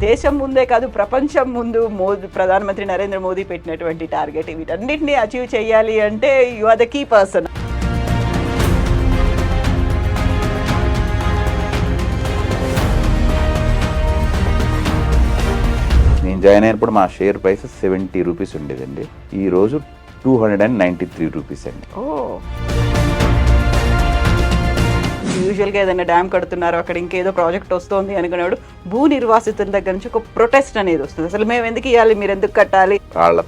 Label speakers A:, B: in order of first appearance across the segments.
A: దేశం ముందే కాదు ప్రపంచం ముందు ప్రధానమంత్రి నరేంద్ర మోదీ పెట్టినటువంటి టార్గెట్. వీటన్నిటిని అచీవ్ చేయాలి అంటే you are the key person.
B: నేను జాయిన్ అయినప్పుడు మా షేర్ ప్రైస్ 70 రూపీస్ ఉండేదండి. ఈరోజు 293 రూపీస్ అండి.
A: యూజువల్గా ఏదైనా డ్యామ్ కడుతున్నారు, అక్కడ ఇంకేదో ప్రాజెక్ట్ వస్తుంది అనుకున్నాడు, భూ నిర్వాసితుల దగ్గర నుంచి ఒక ప్రొటెస్ట్ అనేది వస్తుంది. అసలు మేము ఎందుకు ఇవ్వాలి, మీరు ఎందుకు కట్టాలి?
B: వాళ్ళ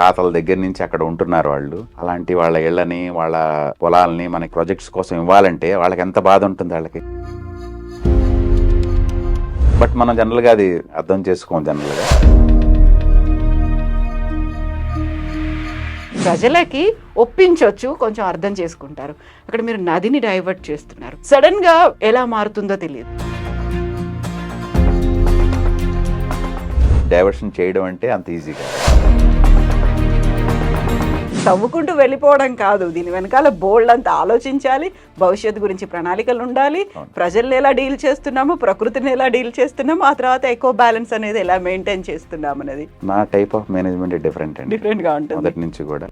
B: తాతల దగ్గర నుంచి అక్కడ ఉంటున్నారు వాళ్ళు. అలాంటి వాళ్ళ ఇళ్ళని, వాళ్ళ పొలాలని మనకి ప్రాజెక్ట్స్ కోసం ఇవ్వాలంటే వాళ్ళకి ఎంత బాధ ఉంటుంది వాళ్ళకి. బట్ మనం జనరల్గా అది అర్థం చేసుకోం. జనరల్గా
A: ప్రజలకి ఒప్పించవచ్చు, కొంచెం అర్థం చేసుకుంటారు. అక్కడ మీరు నదిని డైవర్ట్ చేస్తున్నారు. సడన్ గా ఎలా మారుతుందో తెలియదు.
B: డైవర్షన్ చేయడం అంటే అంత ఈజీగా
A: తవ్వుకుంటూ వెళ్ళిపోవడం కాదు. దీని వెనకాల బోల్డ్ అంత ఆలోచించాలి. భవిష్యత్తు గురించి ప్రణాళికలు ఉండాలి. ప్రజల్ని ఎలా డీల్ చేస్తున్నాము, ప్రకృతిని ఎలా డీల్ చేస్తున్నాము, ఆ తర్వాత ఎకో బ్యాలెన్స్ అనేది ఎలా మెయింటైన్ చేస్తున్నాం అనేది.
B: నా టైప్ ఆఫ్ మేనేజ్మెంట్ డిఫరెంట్
A: గా ఉంటుంది
B: మొదటి నుంచి కూడా.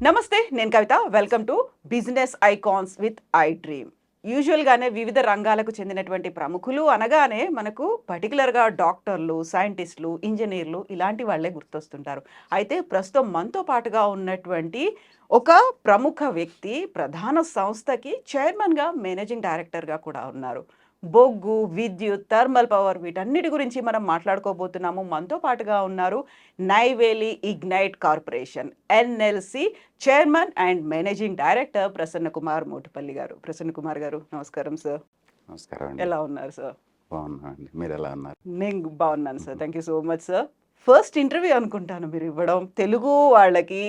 A: నమస్తే, నేను Kavitha. Welcome to business icons with I dream. యూజువల్గానే వివిధ రంగాలకు చెందినటువంటి ప్రముఖులు అనగానే మనకు పర్టికులర్గా డాక్టర్లు, సైంటిస్టులు, ఇంజనీర్లు ఇలాంటి వాళ్ళే గుర్తొస్తుంటారు. అయితే ప్రస్తుతం మనతో పాటుగా ఉన్నటువంటి ఒక ప్రముఖ వ్యక్తి ప్రధాన సంస్థకి చైర్మన్గా, మేనేజింగ్ డైరెక్టర్గా కూడా ఉన్నారు. బొగ్గు, విద్యుత్, థర్మల్ పవర్ వీటన్నిటి గురించి మనం మాట్లాడుకోబోతున్నాము. మనతో పాటుగా ఉన్నారు Neyveli ignite corporation NLC chairman and managing director Prasanna Kumar Motupalli గారు. ప్రసన్న కుమార్ గారు, నమస్కారం సార్.
B: నమస్కారం అండి.
A: ఎలా ఉన్నారు సార్?
B: బాగున్నానండి, మీరు ఎలా ఉన్నారు?
A: నేను బాగున్నాను sir. Thank you so much sir. First interview అనుకుంటాను మీరు ఇవ్వడం. తెలుగు వాళ్ళకి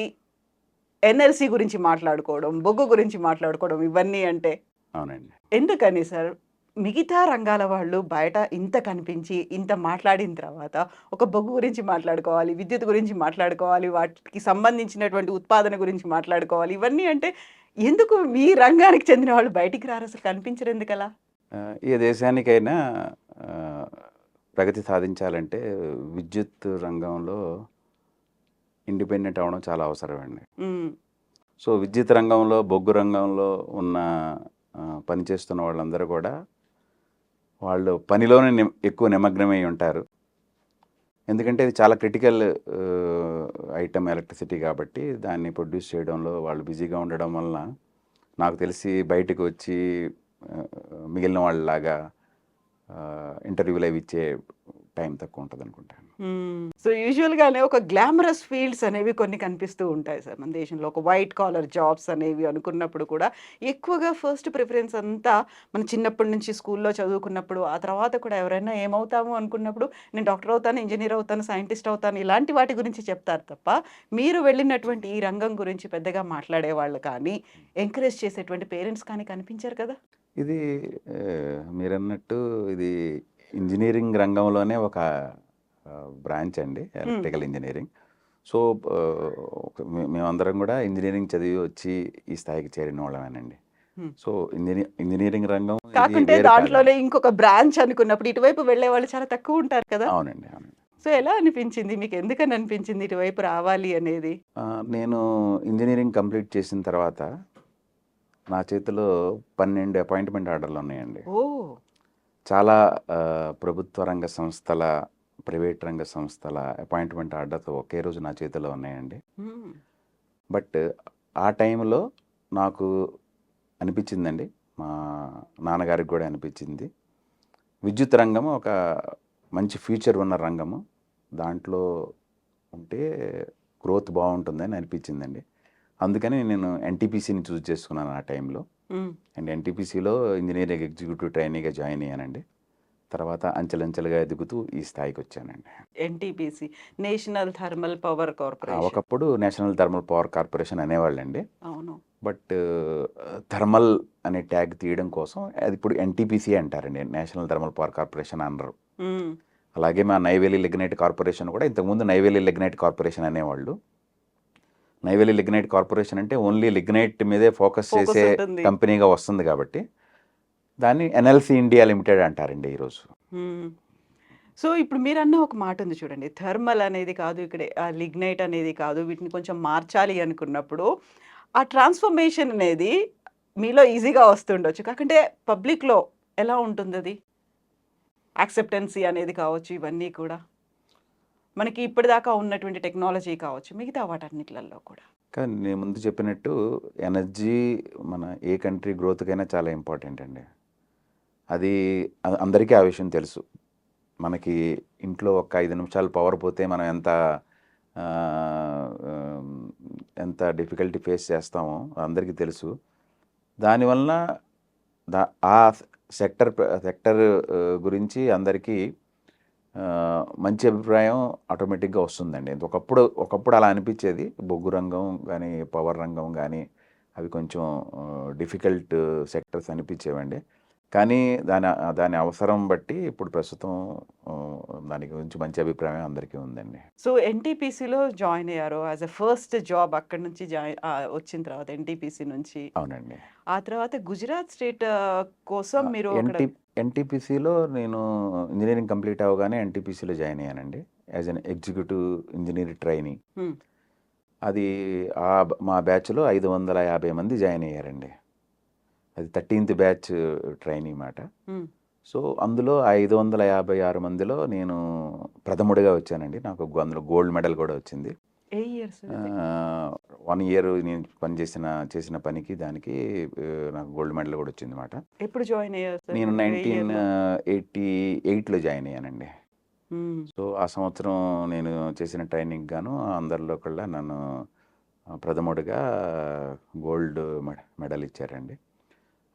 A: NLC గురించి మాట్లాడుకోవడం, బొగ్గు గురించి మాట్లాడుకోవడం ఇవన్నీ అంటే
B: అవునండి.
A: ఎందుకని సార్? మిగతా రంగాల వాళ్ళు బయట ఇంత కనిపించి ఇంత మాట్లాడిన తర్వాత ఒక బొగ్గు గురించి మాట్లాడుకోవాలి, విద్యుత్ గురించి మాట్లాడుకోవాలి, వాటికి సంబంధించినటువంటి ఉత్పాదన గురించి మాట్లాడుకోవాలి, ఇవన్నీ అంటే ఎందుకు మీ రంగానికి చెందిన వాళ్ళు బయటికి రారు, అసలు కనిపించరు ఎందుకలా?
B: ఏ దేశానికైనా ప్రగతి సాధించాలంటే విద్యుత్ రంగంలో ఇండిపెండెంట్ అవ్వడం చాలా అవసరం అండి. సో విద్యుత్ రంగంలో, బొగ్గు రంగంలో ఉన్న పనిచేస్తున్న వాళ్ళందరూ కూడా వాళ్ళు పనిలోనే ఎక్కువ నిమగ్నమై ఉంటారు. ఎందుకంటే ఇది చాలా క్రిటికల్ ఐటమ్ ఎలక్ట్రిసిటీ కాబట్టి దాన్ని ప్రొడ్యూస్ చేయడంలో వాళ్ళు బిజీగా ఉండడం వలన నాకు తెలిసి బయటకు వచ్చి మిగిలిన వాళ్ళలాగా ఇంటర్వ్యూలు అవి ఇచ్చే టైం తక్కువ ఉంటుంది అనుకుంటాను.
A: సో యూజువల్గానే ఒక గ్లామరస్ ఫీల్డ్స్ అనేవి కొన్ని కనిపిస్తూ ఉంటాయి సార్ మన దేశంలో. ఒక వైట్ కాలర్ జాబ్స్ అనేవి అనుకున్నప్పుడు కూడా ఎక్కువగా ఫస్ట్ ప్రిఫరెన్స్ అంతా మన చిన్నప్పటి నుంచి స్కూల్లో చదువుకున్నప్పుడు, ఆ తర్వాత కూడా ఎవరైనా ఏమవుతాము అనుకున్నప్పుడు నేను డాక్టర్ అవుతాను, ఇంజనీర్ అవుతాను, సైంటిస్ట్ అవుతాను, ఇలాంటి వాటి గురించి చెప్తారు తప్ప మీరు వెళ్ళినటువంటి ఈ రంగం గురించి పెద్దగా మాట్లాడే వాళ్ళు కానీ, ఎంకరేజ్ చేసేటువంటి పేరెంట్స్ కానీ కనిపించారు కదా.
B: ఇది మీరన్నట్టు ఇది ఇంజనీరింగ్ రంగంలోనే ఒక బ్రాంచ్ అండి, ఎలక్ట్రికల్ ఇంజనీరింగ్. సో మేమందరం కూడా ఇంజనీరింగ్ చదివి వచ్చి ఈ స్థాయికి చేరిన వాళ్ళమేనండి. సో ఇంజనీరింగ్ రంగం
A: కాకుంటే దాంట్లోనే ఇంకొక బ్రాంచ్ అనుకున్నప్పుడు ఇటువైపు వెళ్ళే వాళ్ళు చాలా తక్కువ ఉంటారు కదా.
B: అవునండి, అవునండి.
A: సో ఎలా అనిపించింది మీకు, ఎందుకని అనిపించింది ఇటువైపు రావాలి అనేది?
B: నేను ఇంజనీరింగ్ కంప్లీట్ చేసిన తర్వాత నా చేతిలో 12 అపాయింట్మెంట్ ఆర్డర్లు ఉన్నాయండి. చాలా ప్రభుత్వ రంగ సంస్థల, ప్రైవేట్ రంగ సంస్థల అపాయింట్మెంట్ ఆర్డర్తో ఒకే రోజు నా చేతిలో ఉన్నాయండి. బట్ ఆ టైంలో నాకు అనిపించిందండి, మా నాన్నగారికి కూడా అనిపించింది, విద్యుత్ రంగము ఒక మంచి ఫ్యూచర్ ఉన్న రంగము, దాంట్లో ఉంటే గ్రోత్ బాగుంటుందని అనిపించిందండి. అందుకని నేను NTPCని చూస్ చేసుకున్నాను ఆ టైంలో. అండ్ NTPCలో ఇంజనీరింగ్ ఎగ్జిక్యూటివ్ ట్రైనీగా జాయిన్ అయ్యానండి. తర్వాత అంచెలంచెలుగా ఎదుగుతూ ఈ స్థాయికి వచ్చానండి.
A: NTPC national thermal power corporation,
B: ఒకప్పుడు నేషనల్ థర్మల్ పవర్ కార్పొరేషన్ అనేవాళ్ళండి.
A: అవును.
B: బట్ థర్మల్ అనే ట్యాగ్ తీయడం కోసం అది ఇప్పుడు NTPC అంటారండి, నేషనల్ థర్మల్ పవర్ కార్పొరేషన్ అనరు. అలాగే మా నైవేలి లిగ్నైట్ కార్పొరేషన్ కూడా ఇంతకుముందు నైవేలి లిగ్నైట్ కార్పొరేషన్ అనేవాళ్ళు. నైవేలి లిగ్నైట్ కార్పొరేషన్ అంటే ఓన్లీ లిగ్నైట్ మీదే ఫోకస్ చేసే కంపెనీగా వస్తుంది కాబట్టి దాన్ని NLC ఇండియా లిమిటెడ్ అంటారండి ఈరోజు.
A: సో, ఇప్పుడు మీరన్న ఒక మాటుంది చూడండి. థర్మల్ అనేది కాదు ఇక్కడ లిగ్నైట్ అనేది కాదు. వీటిని కొంచెం మార్చాలి అనుకున్నప్పుడు, ఆ ట్రాన్స్‌ఫర్మేషన్ అనేది మీలో ఈజీగా వస్తుండొచ్చు. కాకంటే పబ్లిక్‌లో ఎలా ఉంటుందది? యాక్సెప్టెన్సీ అనేది కావచ్చు, ఇవన్నీ కూడా. మనకి ఇప్పటిదాకా ఉన్నటువంటి టెక్నాలజీ కావచ్చు, మిగతా వాటన్నిట్లల్లో కూడా.
B: కానీ నేను ముందు చెప్పినట్టు ఎనర్జీ మన ఏ కంట్రీ గ్రోత్‌కైనా చాలా ఇంపార్టెంట్ అండి. అది అందరికీ ఆ విషయం తెలుసు. మనకి ఇంట్లో ఒక 5 నిమిషాలు పవర్ పోతే మనం ఆహ్, హ్మ్, ఎంత డిఫికల్టీ ఫేస్ చేస్తామో అందరికీ తెలుసు. దానివలన ద ఆ సెక్టర్ గురించి అందరికీ మంచి అభిప్రాయం ఆటోమేటిక్‌గా వస్తుందండి. ఒకప్పుడు అలా అనిపిచ్చేది. బొగ్గు రంగం గానీ, పవర్ రంగం గానీ అవి కొంచెం డిఫికల్ట్ సెక్టర్స్ అనిపిచ్చేవండి. కానీ దాని అవసరం బట్టి ఇప్పుడు ప్రస్తుతం దాని గురించి మంచి అభిప్రాయం అందరికీ ఉందండి.
A: సో, ఎన్‌టీపీసీలో జాయిన్ అయ్యారు. యాస్ ఎ ఫస్ట్ జాబ్ అక్కడి నుంచి వచ్చిన తర్వాత ఎన్‌టీపీసీ నుంచి.
B: అవునండి.
A: ఆ తర్వాత గుజరాత్ స్టేట్ కోసం మీరు అక్కడ
B: ఎన్‌టీపీసీలో నేను ఇంజినీరింగ్ కంప్లీట్ అవ్వగానే ఎన్‌టీపీసీలో జాయిన్ అయ్యానండి. As an executive engineer trainee.
A: Hmm.
B: అది మా బ్యాచ్‌లో 550 మంది జాయిన్ అయ్యారండి. అది 13థ్ బ్యాచ్ ట్రైనీ మాట.
A: హ్మ్.
B: సో, అందులో 556 మందిలో నేను ప్రథముడిగా వచ్చానండి. నాకు అందులో గోల్డ్ మెడల్ కూడా వచ్చింది.
A: ఏ ఇయర్స్ ఇది?
B: 1 ఇయర్ నేను చేసిన పనికి దానికి నాకు గోల్డ్ మెడల్ కూడా వచ్చిందన్నమాట.
A: ఎప్పుడు జాయిన్ అయ్యారు సార్
B: నేను
A: మీరు? ఏ ఇయర్‌లో?
B: 1988లో జాయిన్ అయ్యానండి.
A: హ్మ్.
B: సో, ఆ సంవత్సరం నేను చేసిన ట్రైనింగ్‌కి గాను అందరిలో కల్లా నన్ను ప్రథముడిగా గోల్డ్ మెడల్ ఇచ్చారండి.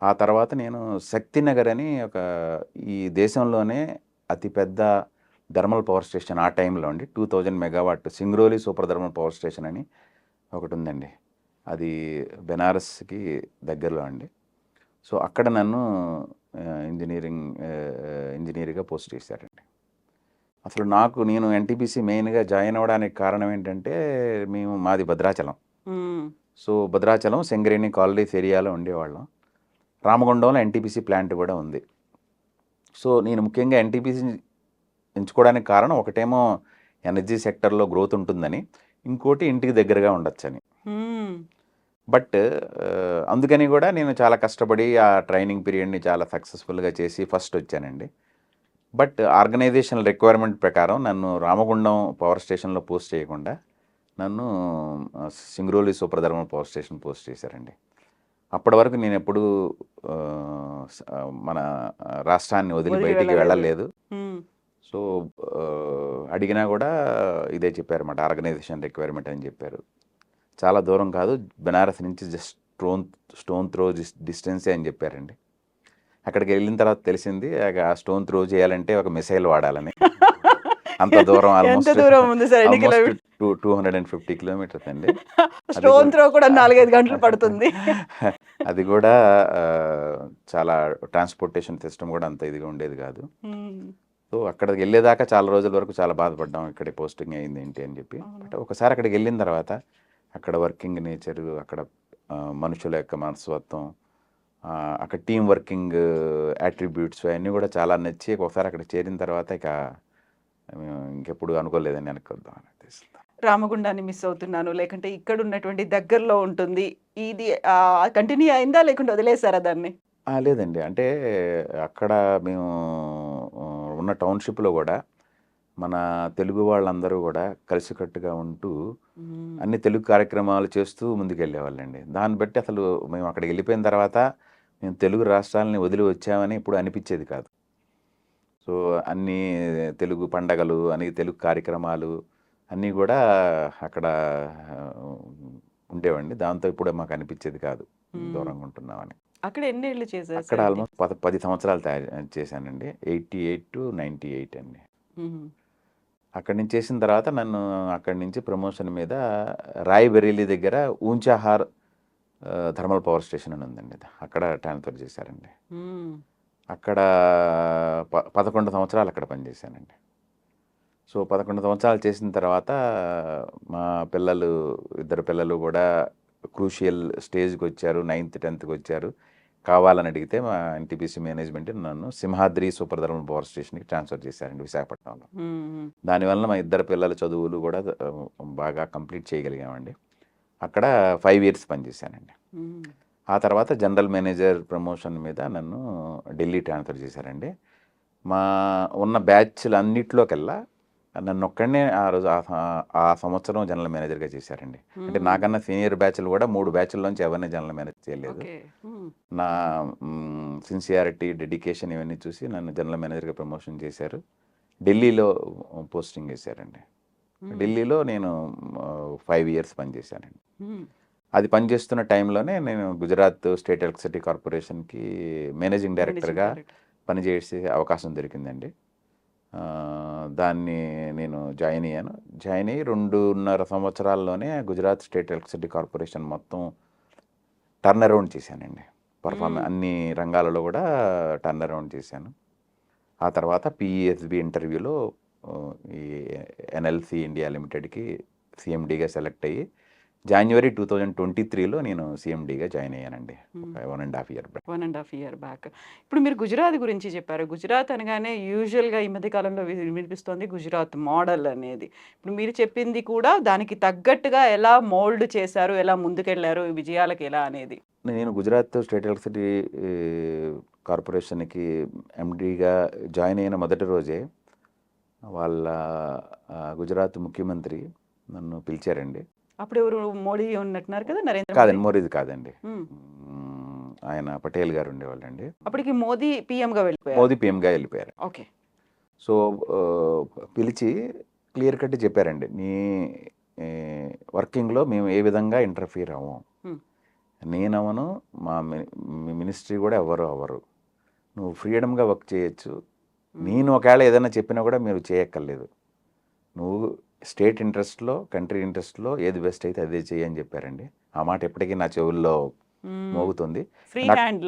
B: ఆ తర్వాత నేను శక్తినగర్ అని ఈ దేశంలోనే అతిపెద్ద థర్మల్ పవర్ స్టేషన్ ఆ టైంలో అండి 2000 megawatt Singrauli super thermal power station అని ఒకటుందండి. అది బెనారస్‌కి దగ్గరలో అండి. సో, అక్కడ నన్ను ఇంజినీర్‌గా పోస్ట్ చేశారండి. అసలు నేను ఎన్‌టీపీసీ మెయిన్‌గా జాయిన్ అవ్వడానికి కారణం ఏంటంటే, మాది భద్రాచలం.
A: హ్మ్.
B: సో, భద్రాచలం, సింగరేణి కాలనీస్ ఏరియాలో ఉండేవాళ్ళం. రామగుండంలో ఎన్‌టీపీసీ ప్లాంట్ కూడా ఉంది. సో, నేను ముఖ్యంగా ఎన్‌టీపీసీని ఎంచుకోవడానికి కారణం ఒకటేమో ఎనర్జీ సెక్టర్‌లో గ్రోత్ ఉంటుందని, ఇంకోటి ఇంటికి దగ్గరగా ఉండొచ్చని.
A: హ్మ్.
B: బట్ అందుకని కూడా నేను చాలా కష్టపడి ఆ ట్రైనింగ్ పీరియడ్‌ని చాలా సక్సెస్‌ఫుల్‌గా చేసి ఫస్ట్ వచ్చానండి. బట్ ఆర్గనైజేషనల్ రిక్వైర్మెంట్ ప్రకారం నన్ను రామగుండం పవర్ స్టేషన్‌లో పోస్ట్ చేయకుండా నన్ను Singrauli super thermal power station post చేశారండి. అప్పటి వరకు నేనెప్పుడూ మన రాష్ట్రాన్ని వదిలి
A: వదిలి
B: బయటికి
A: వెళ్ళలేదు.
B: వెళ్ళలేదు.
A: హ్మ్.
B: సో, అడిగినా కూడా ఇదే చెప్పారన్నమాట. ఆర్గనైజేషన్ రిక్వైర్మెంట్ అని చెప్పారు. చాలా దూరం కాదు. బెనారస్ నుంచి జస్ట్ స్టోన్ త్రో డిస్టెన్సే అని చెప్పారండి. అక్కడికెళ్ళిన తర్వాత తెలిసింది ఆ స్టోన్ త్రో చేయాలంటే ఒక మిసైల్ వాడాలని. అంత దూరం
A: ఎంత
B: ఆల్మోస్ట్
A: దూరం ఉంది సార్? ఎన్ని
B: ఆల్మోస్ట్
A: కిలోమీటర్స్?
B: 250 కిలోమీటర్స్ అండి. అది
A: స్టోన్
B: కూడా
A: త్రో కూడా 4, 5 గంటలు పడుతుంది.
B: అది కూడా చాలా ట్రాన్స్‌పోర్టేషన్ సిస్టమ్ కూడా అంత ఇదిగా ఉండేది కాదు.
A: హ్మ్.
B: సో, అక్కడికెళ్ళేదాకా చాలా రోజుల వరకు చాలా బాధపడ్డాం. ఇక్కడే పోస్టింగ్ అయింది ఏంటి అని చెప్పి.
A: అవును.
B: బట్ ఒకసారి అక్కడికెళ్ళిన తర్వాత అక్కడ వర్కింగ్ నేచరు, అక్కడ మనుషుల యొక్క మనస్తత్వం, అక్కడ టీమ్ వర్కింగ్ యాట్రిబ్యూట్స్ అవన్నీ కూడా చాలా నచ్చి ఒకసారి అక్కడికి చేరిన తర్వాత ఇంకెప్పుడు అనుకోలేదండి వెనక్కి వద్దామని ఉద్దేశంతో.
A: రామగుండాన్ని మిస్ అవుతున్నాను. లేకంటే ఇక్కడున్నటువంటి దగ్గరలో ఉంటుంది. ఇది కంటిన్యూ అయిందా? లేకుంటే వదిలేసారా దాన్ని?
B: లేదండి. అంటే అక్కడ మేము ఉన్న టౌన్‌షిప్‌లో గూడా మన తెలుగు వాళ్ళందరూ గూడా కలిసికట్టుగా ఉంటూ
A: హ్మ్.
B: అన్ని తెలుగు కార్యక్రమాలు చేస్తూ ముందుకెళ్ళేవాళ్ళండి. దాన్ని బట్టి అసలు మేము అక్కడికెళ్ళిపోయిన తర్వాత మేము తెలుగు రాష్ట్రాలని వదిలి వచ్చామని ఎప్పుడు అనిపిచ్చేది కాదు. సో, అన్నీ తెలుగు పండగలు, అన్ని తెలుగు కార్యక్రమాలు అన్నీ గూడా అక్కడ ఆహ్, ఉండేవండి. దాంతో ఎప్పుడు మాకు అనిపిచ్చేది కాదు.
A: హ్మ్.
B: దూరంగా ఉంటున్నామని.
A: అక్కడ ఎన్నేళ్ళు చేశారు
B: అక్కడ
A: సార్
B: ఆల్మోస్ట్ 10 సంవత్సరాలు చేశానండి. 88-98 అండి.
A: హుహు.
B: అక్కడి నుంచి చేసిన తర్వాత నన్ను అక్కడి నుంచి ప్రమోషన్ మీద రాయ్‌బరేలీ దగ్గర ఊంచాహార్ థర్మల్ పవర్ స్టేషన్ అని ఉందండి. అక్కడ ట్రాన్స్‌ఫర్ చేశారండి.
A: హ్మ్.
B: అక్కడ 11 సంవత్సరాలు అక్కడ పనిచేశానండి. సో, 11 సంవత్సరాలు చేసిన తర్వాత మా ఇద్దరు పిల్లలు గూడా క్రూషియల్ స్టేజ్‌కొచ్చారు. 9థ్, 10థ్‌కొచ్చారు. కావాలని అడిగితే మా ఎన్టీపీసీ మేనేజ్మెంట్ నన్ను సింహాద్రి సూపర్ థర్మల్ పవర్ స్టేషన్కి ట్రాన్స్ఫర్ చేశారండి విశాఖపట్నంలో. దానివల్ల మా ఇద్దరు పిల్లల చదువులు కూడా బాగా కంప్లీట్ చేయగలిగామండి. అక్కడ 5 years పనిచేశానండి. ఆ తర్వాత జనరల్ మేనేజర్ ప్రమోషన్ మీద నన్ను ఢిల్లీ ట్రాన్స్ఫర్ చేశారండి. మా ఉన్న బ్యాచ్లు అన్నిట్లోకెల్లా నన్ను ఒక్కడనే ఆ రోజు ఆ సంవత్సరం జనరల్ మేనేజర్గా చేశారండి. అంటే నాకన్నా సీనియర్ బ్యాచ్లు కూడా 3 బ్యాచ్ల్లోంచి ఎవరిని జనరల్ మేనేజర్ చేయలేదు. నా సిన్సియారిటీ, డెడికేషన్ ఇవన్నీ చూసి నన్ను జనరల్ మేనేజర్గా ప్రమోషన్ చేశారు. ఢిల్లీలో పోస్టింగ్ వేశారండి. ఢిల్లీలో నేను 5 years పనిచేశానండి. అది పనిచేస్తున్న టైంలోనే నేను గుజరాత్ స్టేట్ ఎలక్ట్రిసిటీ కార్పొరేషన్కి మేనేజింగ్ డైరెక్టర్గా పనిచేసే అవకాశం దొరికిందండి. దాన్ని నేను జాయిన్ అయ్యాను. జాయిన్ అయ్యి 2.5 సంవత్సరాల్లోనే గుజరాత్ స్టేట్ ఎలక్ట్రిసిటీ కార్పొరేషన్ మొత్తం టర్న్ అరౌండ్ చేశానండి. అన్ని రంగాలలో కూడా టర్న్ అరౌండ్ చేశాను. ఆ తర్వాత పిఈఎస్బి ఇంటర్వ్యూలో ఈ ఎన్ఎల్సి ఇండియా లిమిటెడ్కి సిఎండిగా సెలెక్ట్ అయ్యి January 2023లో నేను సిఎండిగా జాయిన్ అయ్యానండి. 1.5 year బ్యాక్.
A: 1.5 year back. ఇప్పుడు మీరు గుజరాత్ గురించి చెప్పారు. గుజరాత్ అనగానే యూజువల్గా ఈ మధ్య కాలంలో వినిపిస్తోంది గుజరాత్ మోడల్ అనేది. ఇప్పుడు మీరు చెప్పింది కూడా దానికి తగ్గట్టుగా ఎలా మోల్డ్ చేశారు, ఎలా ముందుకెళ్లారు, విజయాలకు ఎలా అనేది.
B: నేను గుజరాత్ స్టేట్ ఎలక్ట్రిసిటీ కార్పొరేషన్కి ఎండిగా జాయిన్ అయిన మొదటి రోజే వాళ్ళ గుజరాత్ ముఖ్యమంత్రి నన్ను పిలిచారండి.
A: అప్పుడు ఎవరు, మోడీ ఉన్నట్టున్నారు కదా, నరేంద్ర
B: కాదండి, మోడీది కాదండి, ఆయన పటేల్ గారు ఉండేవాళ్ళండి.
A: అప్పటికి మోదీ పిఎంగా వెళ్ళిపోయారు.
B: మోదీ పిఎంగా వెళ్ళిపోయారు.
A: ఓకే.
B: సో పిలిచి క్లియర్ కట్ చెప్పారండి, నీ వర్కింగ్లో మేము ఏ విధంగా ఇంటర్ఫియర్ అవ్వం, నేనవను, మా మినిస్ట్రీ కూడా ఎవరు అవ్వరు, నువ్వు ఫ్రీడమ్గా వర్క్ చేయొచ్చు, నేను ఒకవేళ ఏదైనా చెప్పినా కూడా మీరు చేయక్కర్లేదు, నువ్వు స్టేట్ ఇంట్రెస్ట్లో, కంట్రీ ఇంట్రెస్ట్లో ఏది బెస్ట్ అయితే అదే చేయని చెప్పారండి. ఆ మాట ఎప్పటికీ నా చెవుల్లో మోగుతుంది.
A: ఫ్రీ హ్యాండ్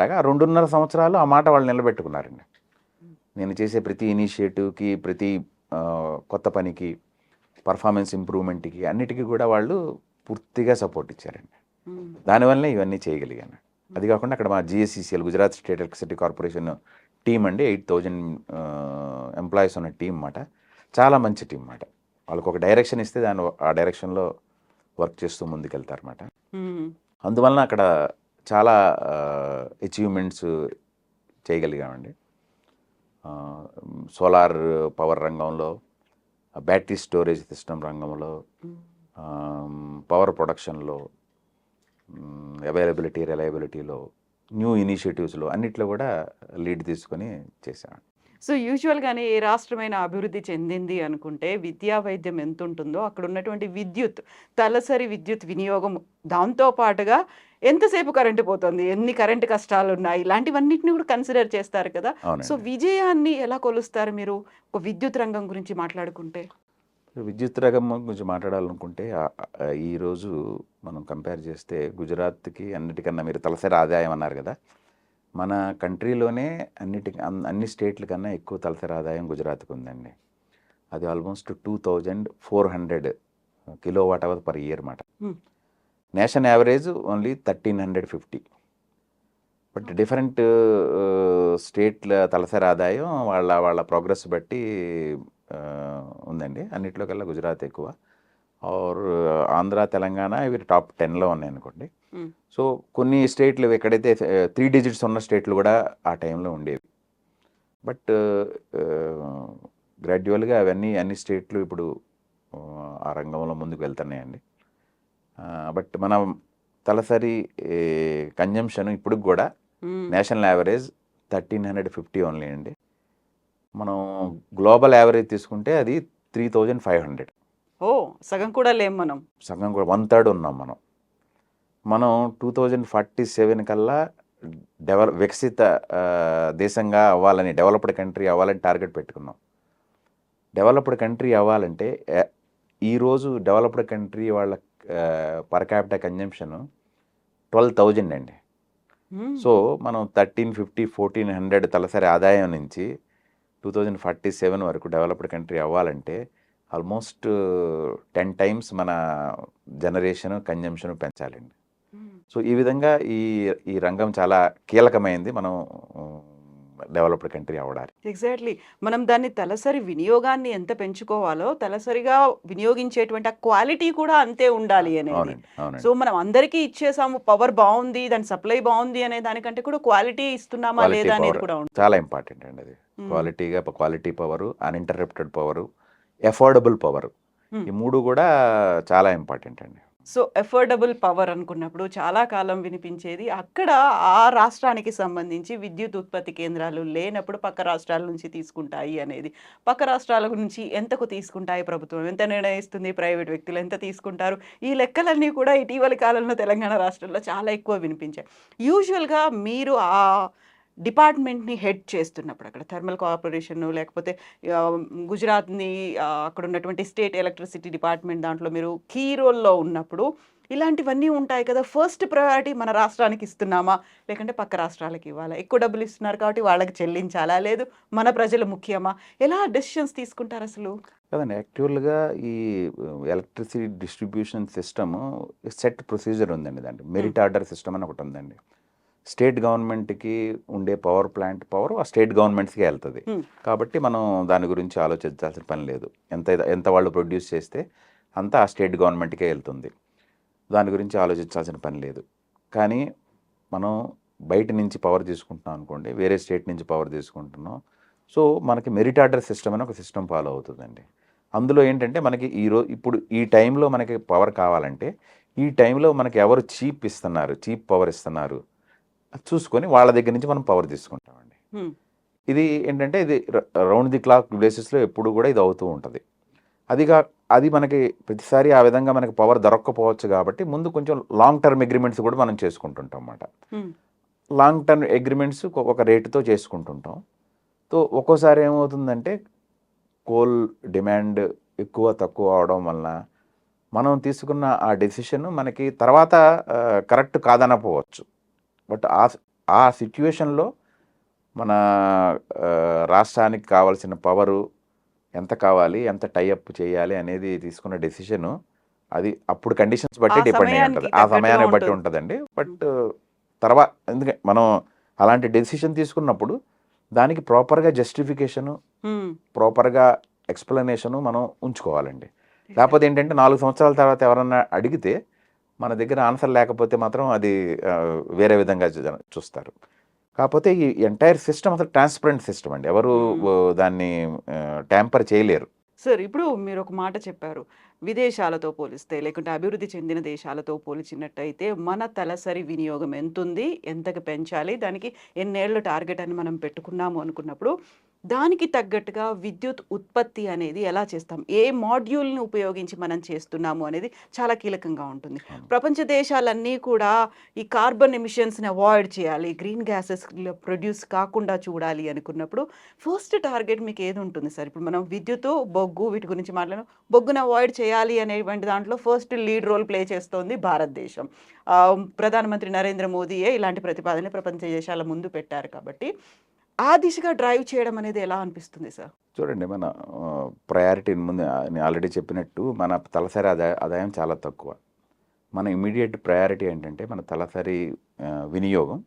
A: లాగా
B: 2.5 సంవత్సరాలు ఆ మాట వాళ్ళు నిలబెట్టుకున్నారండి. నేను చేసే ప్రతి ఇనిషియేటివ్కి, ప్రతి కొత్త పనికి, పర్ఫార్మెన్స్ ఇంప్రూవ్మెంట్కి, అన్నిటికీ కూడా వాళ్ళు పూర్తిగా సపోర్ట్ ఇచ్చారండి. దానివల్లనే ఇవన్నీ చేయగలిగాను. అది కాకుండా అక్కడ మా GSCCL Gujarat state electricity corporation team అండి, 8,000 ఎంప్లాయీస్ ఉన్న టీం అన్నమాట. చాలా మంచి టీం అన్నమాట. వాళ్ళకు ఒక డైరెక్షన్ ఇస్తే ఆ డైరెక్షన్లో వర్క్ చేస్తూ ముందుకెళ్తారన్నమాట. అందువలన అక్కడ చాలా అచీవ్మెంట్స్ చేయగలిగామండి. సోలార్ పవర్ రంగంలో, బ్యాటరీ స్టోరేజ్ సిస్టమ్ రంగంలో, పవర్ ప్రొడక్షన్లో, అవైలబిలిటీ, రిలయబిలిటీలో, న్యూ ఇనిషియేటివ్స్లో అన్నిట్లో కూడా లీడ్ తీసుకొని చేశాను.
A: సో యూజువల్గానే ఏ రాష్ట్రమైన అభివృద్ధి చెందింది అనుకుంటే విద్యా వైద్యం ఎంత ఉంటుందో అక్కడ ఉన్నటువంటి విద్యుత్, తలసరి విద్యుత్ వినియోగం, దాంతో పాటుగా ఎంతసేపు కరెంటు పోతుంది, ఎన్ని కరెంటు కష్టాలు ఉన్నాయి, ఇలాంటివన్నిటిని కూడా కన్సిడర్ చేస్తారు కదా. సో విజయాన్ని ఎలా కొలుస్తారు మీరు ఒక విద్యుత్ రంగం గురించి మాట్లాడుకుంటే?
B: విద్యుత్ రంగం గురించి మాట్లాడాలనుకుంటే ఈరోజు మనం కంపేర్ చేస్తే గుజరాత్కి అన్నిటికన్నా, మీరు తలసరి ఆదాయం అన్నారు కదా, మన కంట్రీలోనే అన్ని స్టేట్ల కన్నా ఎక్కువ తలసరి ఆదాయం గుజరాత్కి ఉందండి. అది ఆల్మోస్ట్ 2,400 kWh per year అన్నమాట. Nation average only 1,350. But different స్టేట్ల తలసరి ఆదాయం వాళ్ళ ప్రోగ్రెస్ బట్టి ఉందండి. అన్నిట్లోకల్లా గుజరాత్ ఎక్కువ. ఆర్ ఆంధ్ర, తెలంగాణ ఇవి టాప్ 10లో ఉన్నాయి అనుకోండి. సో కొన్ని స్టేట్లు ఎక్కడైతే 3 digits ఉన్న స్టేట్లు కూడా ఆ టైంలో ఉండేవి. బట్ గ్రాడ్యువల్గా అన్ని స్టేట్లు ఇప్పుడు ఆ రంగంలో ముందుకు వెళ్తున్నాయండి. బట్ మనం తలసరి కన్జంప్షన్ ఇప్పుడు కూడా నేషనల్ యావరేజ్ 1,350 ఓన్లీ అండి. మనం గ్లోబల్ యావరేజ్ తీసుకుంటే అది 3,500.
A: సగం కూడా లేం మనం.
B: సగం కూడా 1/3 ఉన్నాం మనం. 2047 కల్లా వికసిత దేశంగా అవ్వాలని, డెవలప్డ్ కంట్రీ అవ్వాలని టార్గెట్ పెట్టుకున్నాం. డెవలప్డ్ కంట్రీ అవ్వాలంటే ఈరోజు డెవలప్డ్ కంట్రీ వాళ్ళ పర్ క్యాపిటల్ కన్జంప్షన్ 12,000 అండి. సో మనం 1,350, 1,400 తలసరి ఆదాయం నుంచి 2047 వరకు డెవలప్డ్ కంట్రీ అవ్వాలంటే ఆల్మోస్ట్ 10 times మన జనరేషన్, కన్జంప్షన్ పెంచాలండి. సో ఈ విధంగా ఈ ఈ రంగం చాలా కీలకమైంది మనం డెవలప్డ్ కంట్రీ అవ్వడానికి.
A: ఎగ్జాక్ట్లీ. మనం దాన్ని తలసరి వినియోగాన్ని ఎంత పెంచుకోవాలో, తలసరిగా వినియోగించేటువంటి ఆ క్వాలిటీ కూడా అంతే ఉండాలి అనేది.
B: అవునండి, అవునండి.
A: సో మనం అందరికీ ఇచ్చేసాము, పవర్ బాగుంది, దాని సప్లై బాగుంది అనే దానికంటే కూడా క్వాలిటీ ఇస్తున్నామా
B: క్వాలిటీ
A: లేదా అనేది
B: పవర్
A: కూడా ఉంటుంది.
B: చాలా ఇంపార్టెంట్ అండి అది. Quality power, uninterrupted power, affordable power,
A: Hmm.
B: ఈ 3 కూడా చాలా ఇంపార్టెంట్ అండి.
A: సో ఎఫోర్డబుల్ పవర్ అనుకున్నప్పుడు చాలా కాలం వినిపించేది అక్కడ ఆ రాష్ట్రానికి సంబంధించి విద్యుత్ ఉత్పత్తి కేంద్రాలు లేనప్పుడు పక్క రాష్ట్రాల నుంచి తీసుకుంటాయి అనేది. పక్క రాష్ట్రాల నుంచి ఎంతకు తీసుకుంటాయి ప్రభుత్వం, ఎంత నిర్ణయిస్తుంది, ప్రైవేట్ వ్యక్తులు ఎంత తీసుకుంటారు, ఈ లెక్కలన్నీ కూడా ఇటీవలి కాలంలో తెలంగాణ రాష్ట్రంలో చాలా ఎక్కువ వినిపించాయి. యూజువల్గా మీరు ఆ డిపార్ట్మెంట్ని హెడ్ చేస్తున్నప్పుడు అక్కడ థర్మల్ కార్పొరేషన్ లేకపోతే ఆ, గుజరాత్ని అక్కడ ఉన్నటువంటి స్టేట్ ఎలక్ట్రిసిటీ డిపార్ట్మెంట్ దాంట్లో మీరు కీ రోల్లో ఉన్నప్పుడు ఇలాంటివన్నీ ఉంటాయి కదా. ఫస్ట్ ప్రయారిటీ మన రాష్ట్రానికి ఇస్తున్నామా లేకంటే పక్క రాష్ట్రాలకు ఇవ్వాలా, ఎక్కువ డబ్బులు ఇస్తున్నారు కాబట్టి వాళ్ళకి చెల్లించాలా, లేదు మన ప్రజలు ముఖ్యమా, ఎలా డెసిషన్స్ తీసుకుంటారు అసలు?
B: కదండి, యాక్చువల్గా ఈ electricity distribution system set procedure ఉందండి. దాంట్లో మెరిట్ ఆర్డర్ సిస్టమ్ అని ఒకటి ఉందండి. స్టేట్ గవర్నమెంట్కి ఉండే పవర్ ప్లాంట్ పవర్ ఆ స్టేట్ గవర్నమెంట్స్కి వెళ్తుంది. కాబట్టి మనం దాని గురించి ఆలోచించాల్సిన పని లేదు. ఎంత ఎంత వాళ్ళు ప్రొడ్యూస్ చేస్తే అంతా ఆ స్టేట్ గవర్నమెంట్కే వెళ్తుంది. దాని గురించి ఆలోచించాల్సిన పని లేదు. కానీ మనం బయట నుంచి పవర్ తీసుకుంటున్నాం అనుకోండి, వేరే స్టేట్ నుంచి పవర్ తీసుకుంటున్నాం. సో మనకి మెరిట్ ఆర్డర్ సిస్టమ్ అని ఒక సిస్టమ్ ఫాలో అవుతుందండి. అందులో ఏంటంటే మనకి ఇప్పుడు ఈ టైంలో మనకి పవర్ కావాలంటే ఈ టైంలో మనకి ఎవరు చీప్ పవర్ ఇస్తున్నారు చూసుకొని వాళ్ళ దగ్గర నుంచి మనం పవర్ తీసుకుంటామండి. ఇది ఏంటంటే ఇది రౌండ్ ది క్లాక్ బేసిస్లో ఎప్పుడు కూడా ఇది అవుతూ ఉంటుంది. అది మనకి ప్రతిసారి ఆ విధంగా మనకి పవర్ దొరక్కపోవచ్చు కాబట్టి ముందు కొంచెం లాంగ్ టర్మ్ అగ్రిమెంట్స్ కూడా మనం చేసుకుంటుంటాం అన్నమాట. లాంగ్ టర్మ్ అగ్రిమెంట్స్ ఒక రేటుతో చేసుకుంటుంటాం. సో ఒక్కోసారి ఏమవుతుందంటే కోల్ డిమాండ్ ఎక్కువ తక్కువ అవడం వలన మనం తీసుకున్న ఆ డెసిషన్ మనకి తర్వాత కరెక్ట్ కాదనపోవచ్చు. బట్ ఆ సిచ్యువేషన్లో మన రాష్ట్రానికి కావాల్సిన పవరు ఎంత కావాలి, ఎంత టైఅప్ చేయాలి అనేది తీసుకున్న డెసిషను అది అప్పుడు కండిషన్స్ బట్టి డిపెండ్ అయి ఉంటుంది, ఆ సమయాన్ని బట్టి ఉంటుందండి. బట్ తర్వాత ఎందుకంటే మనం అలాంటి డెసిషన్ తీసుకున్నప్పుడు దానికి ప్రాపర్గా జస్టిఫికేషను, ప్రాపర్గా ఎక్స్ప్లెనేషను మనం ఉంచుకోవాలండి. లేకపోతే ఏంటంటే 4 సంవత్సరాల తర్వాత ఎవరన్నా అడిగితే మన దగ్గర ఆన్సర్ లేకపోతే మాత్రం అది వేరే విధంగా చూస్తారు. కాకపోతే ఈ ఎంటైర్ సిస్టమ్ అసలు ట్రాన్స్పరెంట్ సిస్టమ్ అండి. ఎవరు దాన్ని ట్యాంపర్ చేయలేరు.
A: సార్ ఇప్పుడు మీరు ఒక మాట చెప్పారు, విదేశాలతో పోలిస్తే లేకుంటే అభివృద్ధి చెందిన దేశాలతో పోల్చినట్టయితే మన తలసరి వినియోగం ఎంతుంది, ఎంతకు పెంచాలి, దానికి ఎన్నేళ్ళు టార్గెట్ అని మనం పెట్టుకున్నాము అనుకున్నప్పుడు దానికి తగ్గట్టుగా విద్యుత్ ఉత్పత్తి అనేది ఎలా చేస్తాం, ఏ మాడ్యూల్ని ఉపయోగించి మనం చేస్తున్నాము అనేది చాలా కీలకంగా ఉంటుంది. ప్రపంచ దేశాలన్నీ కూడా ఈ కార్బన్ ఎమిషన్స్ని అవాయిడ్ చేయాలి, గ్రీన్ గ్యాసెస్ ప్రొడ్యూస్ కాకుండా చూడాలి అనుకున్నప్పుడు ఫస్ట్ టార్గెట్ మీకు ఏది ఉంటుంది సార్? ఇప్పుడు మనం విద్యుత్, బొగ్గు వీటి గురించి మాట్లాడడం, బొగ్గును అవాయిడ్ చేయాలి అనేటువంటి దాంట్లో ఫస్ట్ లీడ్ రోల్ ప్లే చేస్తోంది భారతదేశం. ప్రధానమంత్రి నరేంద్ర మోదీయే ఇలాంటి ప్రతిపాదన ప్రపంచ దేశాల ముందు పెట్టారు. కాబట్టి ఆ దిశగా డ్రైవ్ చేయడం అనేది ఎలా అనిపిస్తుంది సార్?
B: చూడండి, మన ప్రయారిటీ ముందు నేను ఆల్రెడీ చెప్పినట్టు మన తలసరి ఆదాయం చాలా తక్కువ. మన ఇమీడియట్ ప్రయారిటీ ఏంటంటే మన తలసరి వినియోగం,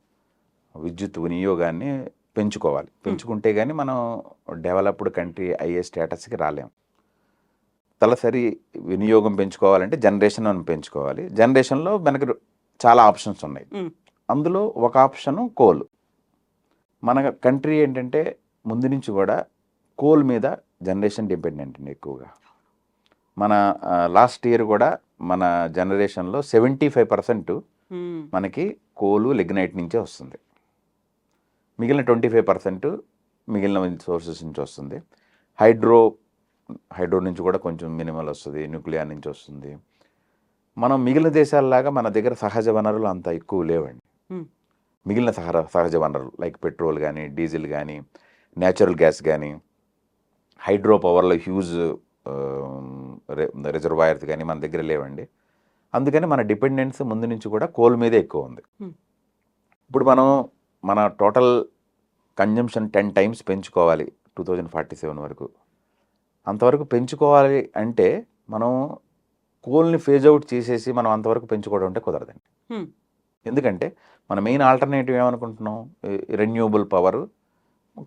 B: విద్యుత్ వినియోగాన్ని పెంచుకోవాలి. పెంచుకుంటే కానీ మనం డెవలప్డ్ కంట్రీ అయ్యే స్టేటస్కి రాలేం. తలసరి వినియోగం పెంచుకోవాలంటే జనరేషన్ అని పెంచుకోవాలి. జనరేషన్లో మనకి చాలా ఆప్షన్స్ ఉన్నాయి. అందులో ఒక ఆప్షను కోల్. మన కంట్రీ ఏంటంటే ముందు నుంచి కూడా కోల్ మీద జనరేషన్ డిపెండెంట్ అండి ఎక్కువగా. మన లాస్ట్ ఇయర్ కూడా మన జనరేషన్లో 75% మనకి కోలు లిగ్నైట్ నుంచే వస్తుంది. మిగిలిన 25% మిగిలిన సోర్సెస్ నుంచి వస్తుంది. హైడ్రో నుంచి కూడా కొంచెం మినిమల్ వస్తుంది, న్యూక్లియర్ నుంచి వస్తుంది. మనం మిగిలిన దేశాలలాగా మన దగ్గర సహజ వనరులు అంత ఎక్కువ లేవండి. మిగిలిన సహజ వనరులు లైక్ పెట్రోల్ కానీ, డీజిల్ కానీ, న్యాచురల్ గ్యాస్ కానీ, హైడ్రో పవర్లో హ్యూజ్ రిజర్వాయర్స్ కానీ మన దగ్గర లేవండి. అందుకని మన డిపెండెన్స్ ముందు నుంచి కూడా కోల్ మీదే ఎక్కువ ఉంది. ఇప్పుడు మన టోటల్ కన్జంప్షన్ 10 times పెంచుకోవాలి 2047 వరకు. అంతవరకు పెంచుకోవాలి అంటే మనం కోల్ని ఫేజ్ అవుట్ చేసేసి మనం అంతవరకు పెంచుకోవడం అంటే కుదరదండి.
A: హ్మ్.
B: ఎందుకంటే మన మెయిన్ ఆల్టర్నేటివ్ ఏమనుకుంటున్నాం, రెన్యూబుల్ పవర్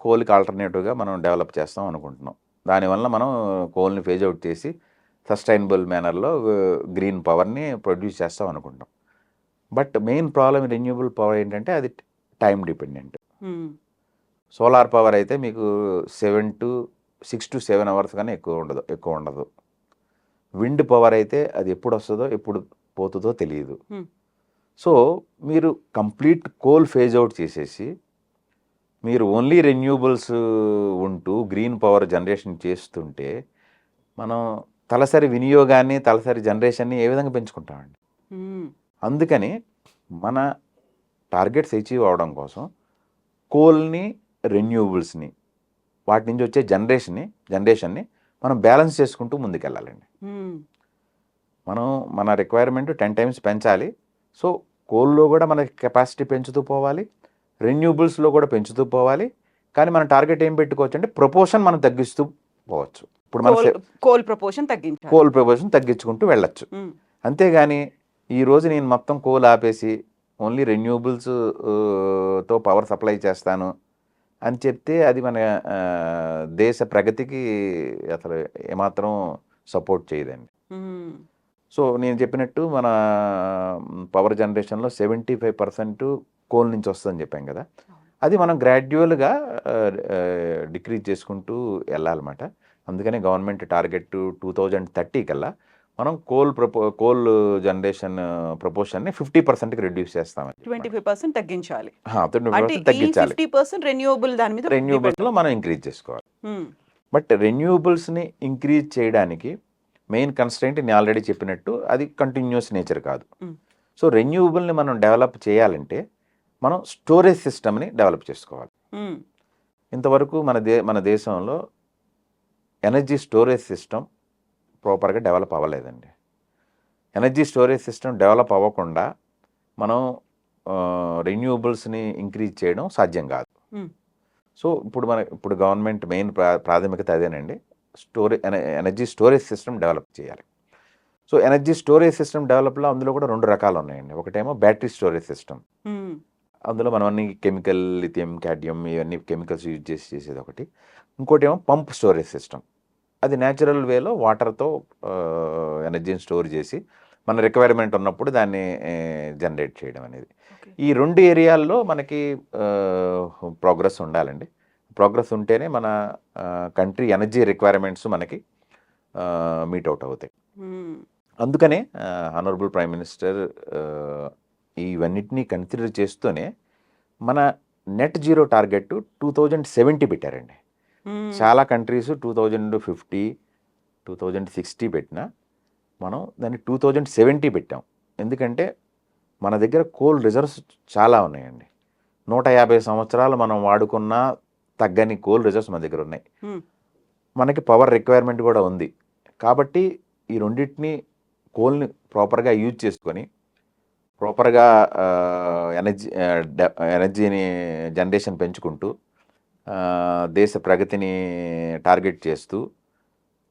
B: కోల్కి ఆల్టర్నేటివ్గా మనం డెవలప్ చేస్తాం అనుకుంటున్నాం. దానివల్ల మనం కోల్ని ఫేజ్ అవుట్ చేసి సస్టైనబుల్ మేనర్లో గ్రీన్ పవర్ని ప్రొడ్యూస్ చేస్తాం అనుకుంటాం. But main problem renewable power ఏంటంటే అది టైం డిపెండెంట్.
A: హ్మ్.
B: సోలార్ పవర్ అయితే మీకు 6 to 7 అవర్స్ కానీ ఎక్కువ ఉండదు. విండ్ పవర్ అయితే అది ఎప్పుడు వస్తుందో ఎప్పుడు పోతుందో తెలియదు.
A: హ్మ్.
B: సో మీరు కంప్లీట్ కోల్ ఫేజ్ అవుట్ చేసేసి మీరు ఓన్లీ రెన్యూబుల్స్ ఉంటూ గ్రీన్ పవర్ జనరేషన్ చేస్తుంటే మనం తలసరి వినియోగాన్ని, తలసరి జనరేషన్ని ఏ విధంగా పెంచుకుంటామండి?
A: హ్మ్.
B: అందుకని మన టార్గెట్స్ అచీవ్ అవడం కోసం కోల్ని, రెన్యూబుల్స్ని, వాటి నుంచి వచ్చే జనరేషన్ని మనం బ్యాలెన్స్ చేసుకుంటూ ముందుకెళ్ళాలండి.
A: హ్మ్.
B: మనం మన రిక్వైర్మెంట్ 10 టైమ్స్ పెంచాలి. సో కోల్లో కూడా మన కెపాసిటీ పెంచుతూ పోవాలి, రెన్యూబుల్స్లో కూడా పెంచుతూ పోవాలి. కానీ మన టార్గెట్ ఏం పెట్టుకోవచ్చు అంటే ప్రపోర్షన్ మనం తగ్గిస్తూ పోవచ్చు. ఇప్పుడు మన
A: కోల్ ప్రపోర్షన్ తగ్గించాలి.
B: కోల్ ప్రపోర్షన్ తగ్గించుకుంటూ వెళ్ళచ్చు.
A: హ్మ్.
B: అంతేగాని ఈరోజు నేను మొత్తం కోల్ ఆపేసి ఓన్లీ రెన్యూబుల్స్ తో పవర్ సప్లై చేస్తాను అని చెప్తే అది మన దేశ ప్రగతికి అసలు ఏమాత్రం సపోర్ట్ చేయదండి.
A: హ్మ్.
B: సో నేను చెప్పినట్టు మన పవర్ జనరేషన్లో 75% కోల్ నుంచి వస్తుందని చెప్పాం కదా, అది మనం గ్రాడ్యువల్గా డిక్రీజ్ చేసుకుంటూ వెళ్ళాలన్నమాట. అందుకనే గవర్నమెంట్ టార్గెట్ 2030 కల్లా మనం కోల్ జనరేషన్ ప్రపోర్షన్ని 50%కి రెడ్యూస్ చేస్తామని.
A: 25% తగ్గించాలి.
B: 25%
A: అంటే ఈ
B: తగ్గించాలి.
A: 50% రెన్యూవబుల్ దాని మీద
B: రెన్యూబుల్స్లో మనం ఇంక్రీజ్ చేసుకోవాలి.
A: హ్మ్.
B: బట్ రెన్యూబుల్స్ని ఇంక్రీజ్ చేయడానికి మెయిన్ కన్స్ట్రెయింట్ నేను ఆల్రెడీ చెప్పినట్టు అది కంటిన్యూస్ నేచర్ కాదు.
A: Hmm.
B: సో రెన్యూబుల్ని మనం డెవలప్ చేయాలంటే మనం స్టోరేజ్ సిస్టమ్ని డెవలప్ చేసుకోవాలి.
A: Hmm.
B: ఇంతవరకు మన దేశంలో ఎనర్జీ స్టోరేజ్ సిస్టమ్ ప్రాపర్గా డెవలప్ అవ్వలేదండి. ఎనర్జీ స్టోరేజ్ సిస్టమ్ డెవలప్ అవ్వకుండా మనం రెన్యూబుల్స్ని ఇంక్రీజ్ చేయడం సాధ్యం కాదు.
A: Hmm.
B: సో ఇప్పుడు గవర్నమెంట్ మెయిన్ ప్రాథమికత అదేనండి, ఎనర్జీ స్టోరేజ్ సిస్టమ్ డెవలప్ చేయాలి. సో ఎనర్జీ స్టోరేజ్ సిస్టమ్ డెవలప్లో అందులో కూడా 2 రకాలు ఉన్నాయండి. ఒకటేమో బ్యాటరీ స్టోరేజ్ సిస్టమ్.
A: Hmm.
B: అందులో మనం అన్ని కెమికల్, లిథియం, క్యాడ్మియం ఇవన్నీ కెమికల్స్ యూజ్ చేసి చేసేది ఒకటి. ఇంకోటేమో పంప్ స్టోరేజ్ సిస్టమ్. అది న్యాచురల్ వేలో వాటర్తో ఎనర్జీని స్టోర్ చేసి మన రిక్వైర్మెంట్ ఉన్నప్పుడు దాన్ని జనరేట్ చేయడం అనేది.
A: Okay.
B: ఈ 2 ఏరియాల్లో మనకి ప్రోగ్రెస్ ఉండాలండి. ప్రోగ్రెస్ ఉంటేనే మన కంట్రీ ఎనర్జీ రిక్వైర్మెంట్స్ మనకి మీట్ అవుట్ అవుతాయి.
A: Hmm.
B: అందుకనే ఆనరబుల్ ప్రైమ్ మినిస్టర్ ఇవన్నిటినీ కన్సిడర్ చేస్తూనే మన నెట్ జీరో టార్గెట్ 2070 పెట్టారండి.
A: Hmm.
B: చాలా కంట్రీస్ 2050, 2060 పెట్టినా మనం దాన్ని 2070 పెట్టాం. ఎందుకంటే మన దగ్గర కోల్ రిజర్వ్స్ చాలా ఉన్నాయండి. 150 సంవత్సరాలు మనం వాడుకున్న తగ్గని కోల్ రిజర్వ్స్ మన దగ్గర ఉన్నాయి.
A: Hmm.
B: మనకి పవర్ రిక్వైర్మెంట్ కూడా ఉంది. కాబట్టి ఈ రెండింటిని కోల్ని ప్రాపర్గా యూజ్ చేసుకొని ప్రాపర్గా ఎనర్జీని జనరేషన్ పెంచుకుంటూ దేశ ప్రగతిని టార్గెట్ చేస్తూ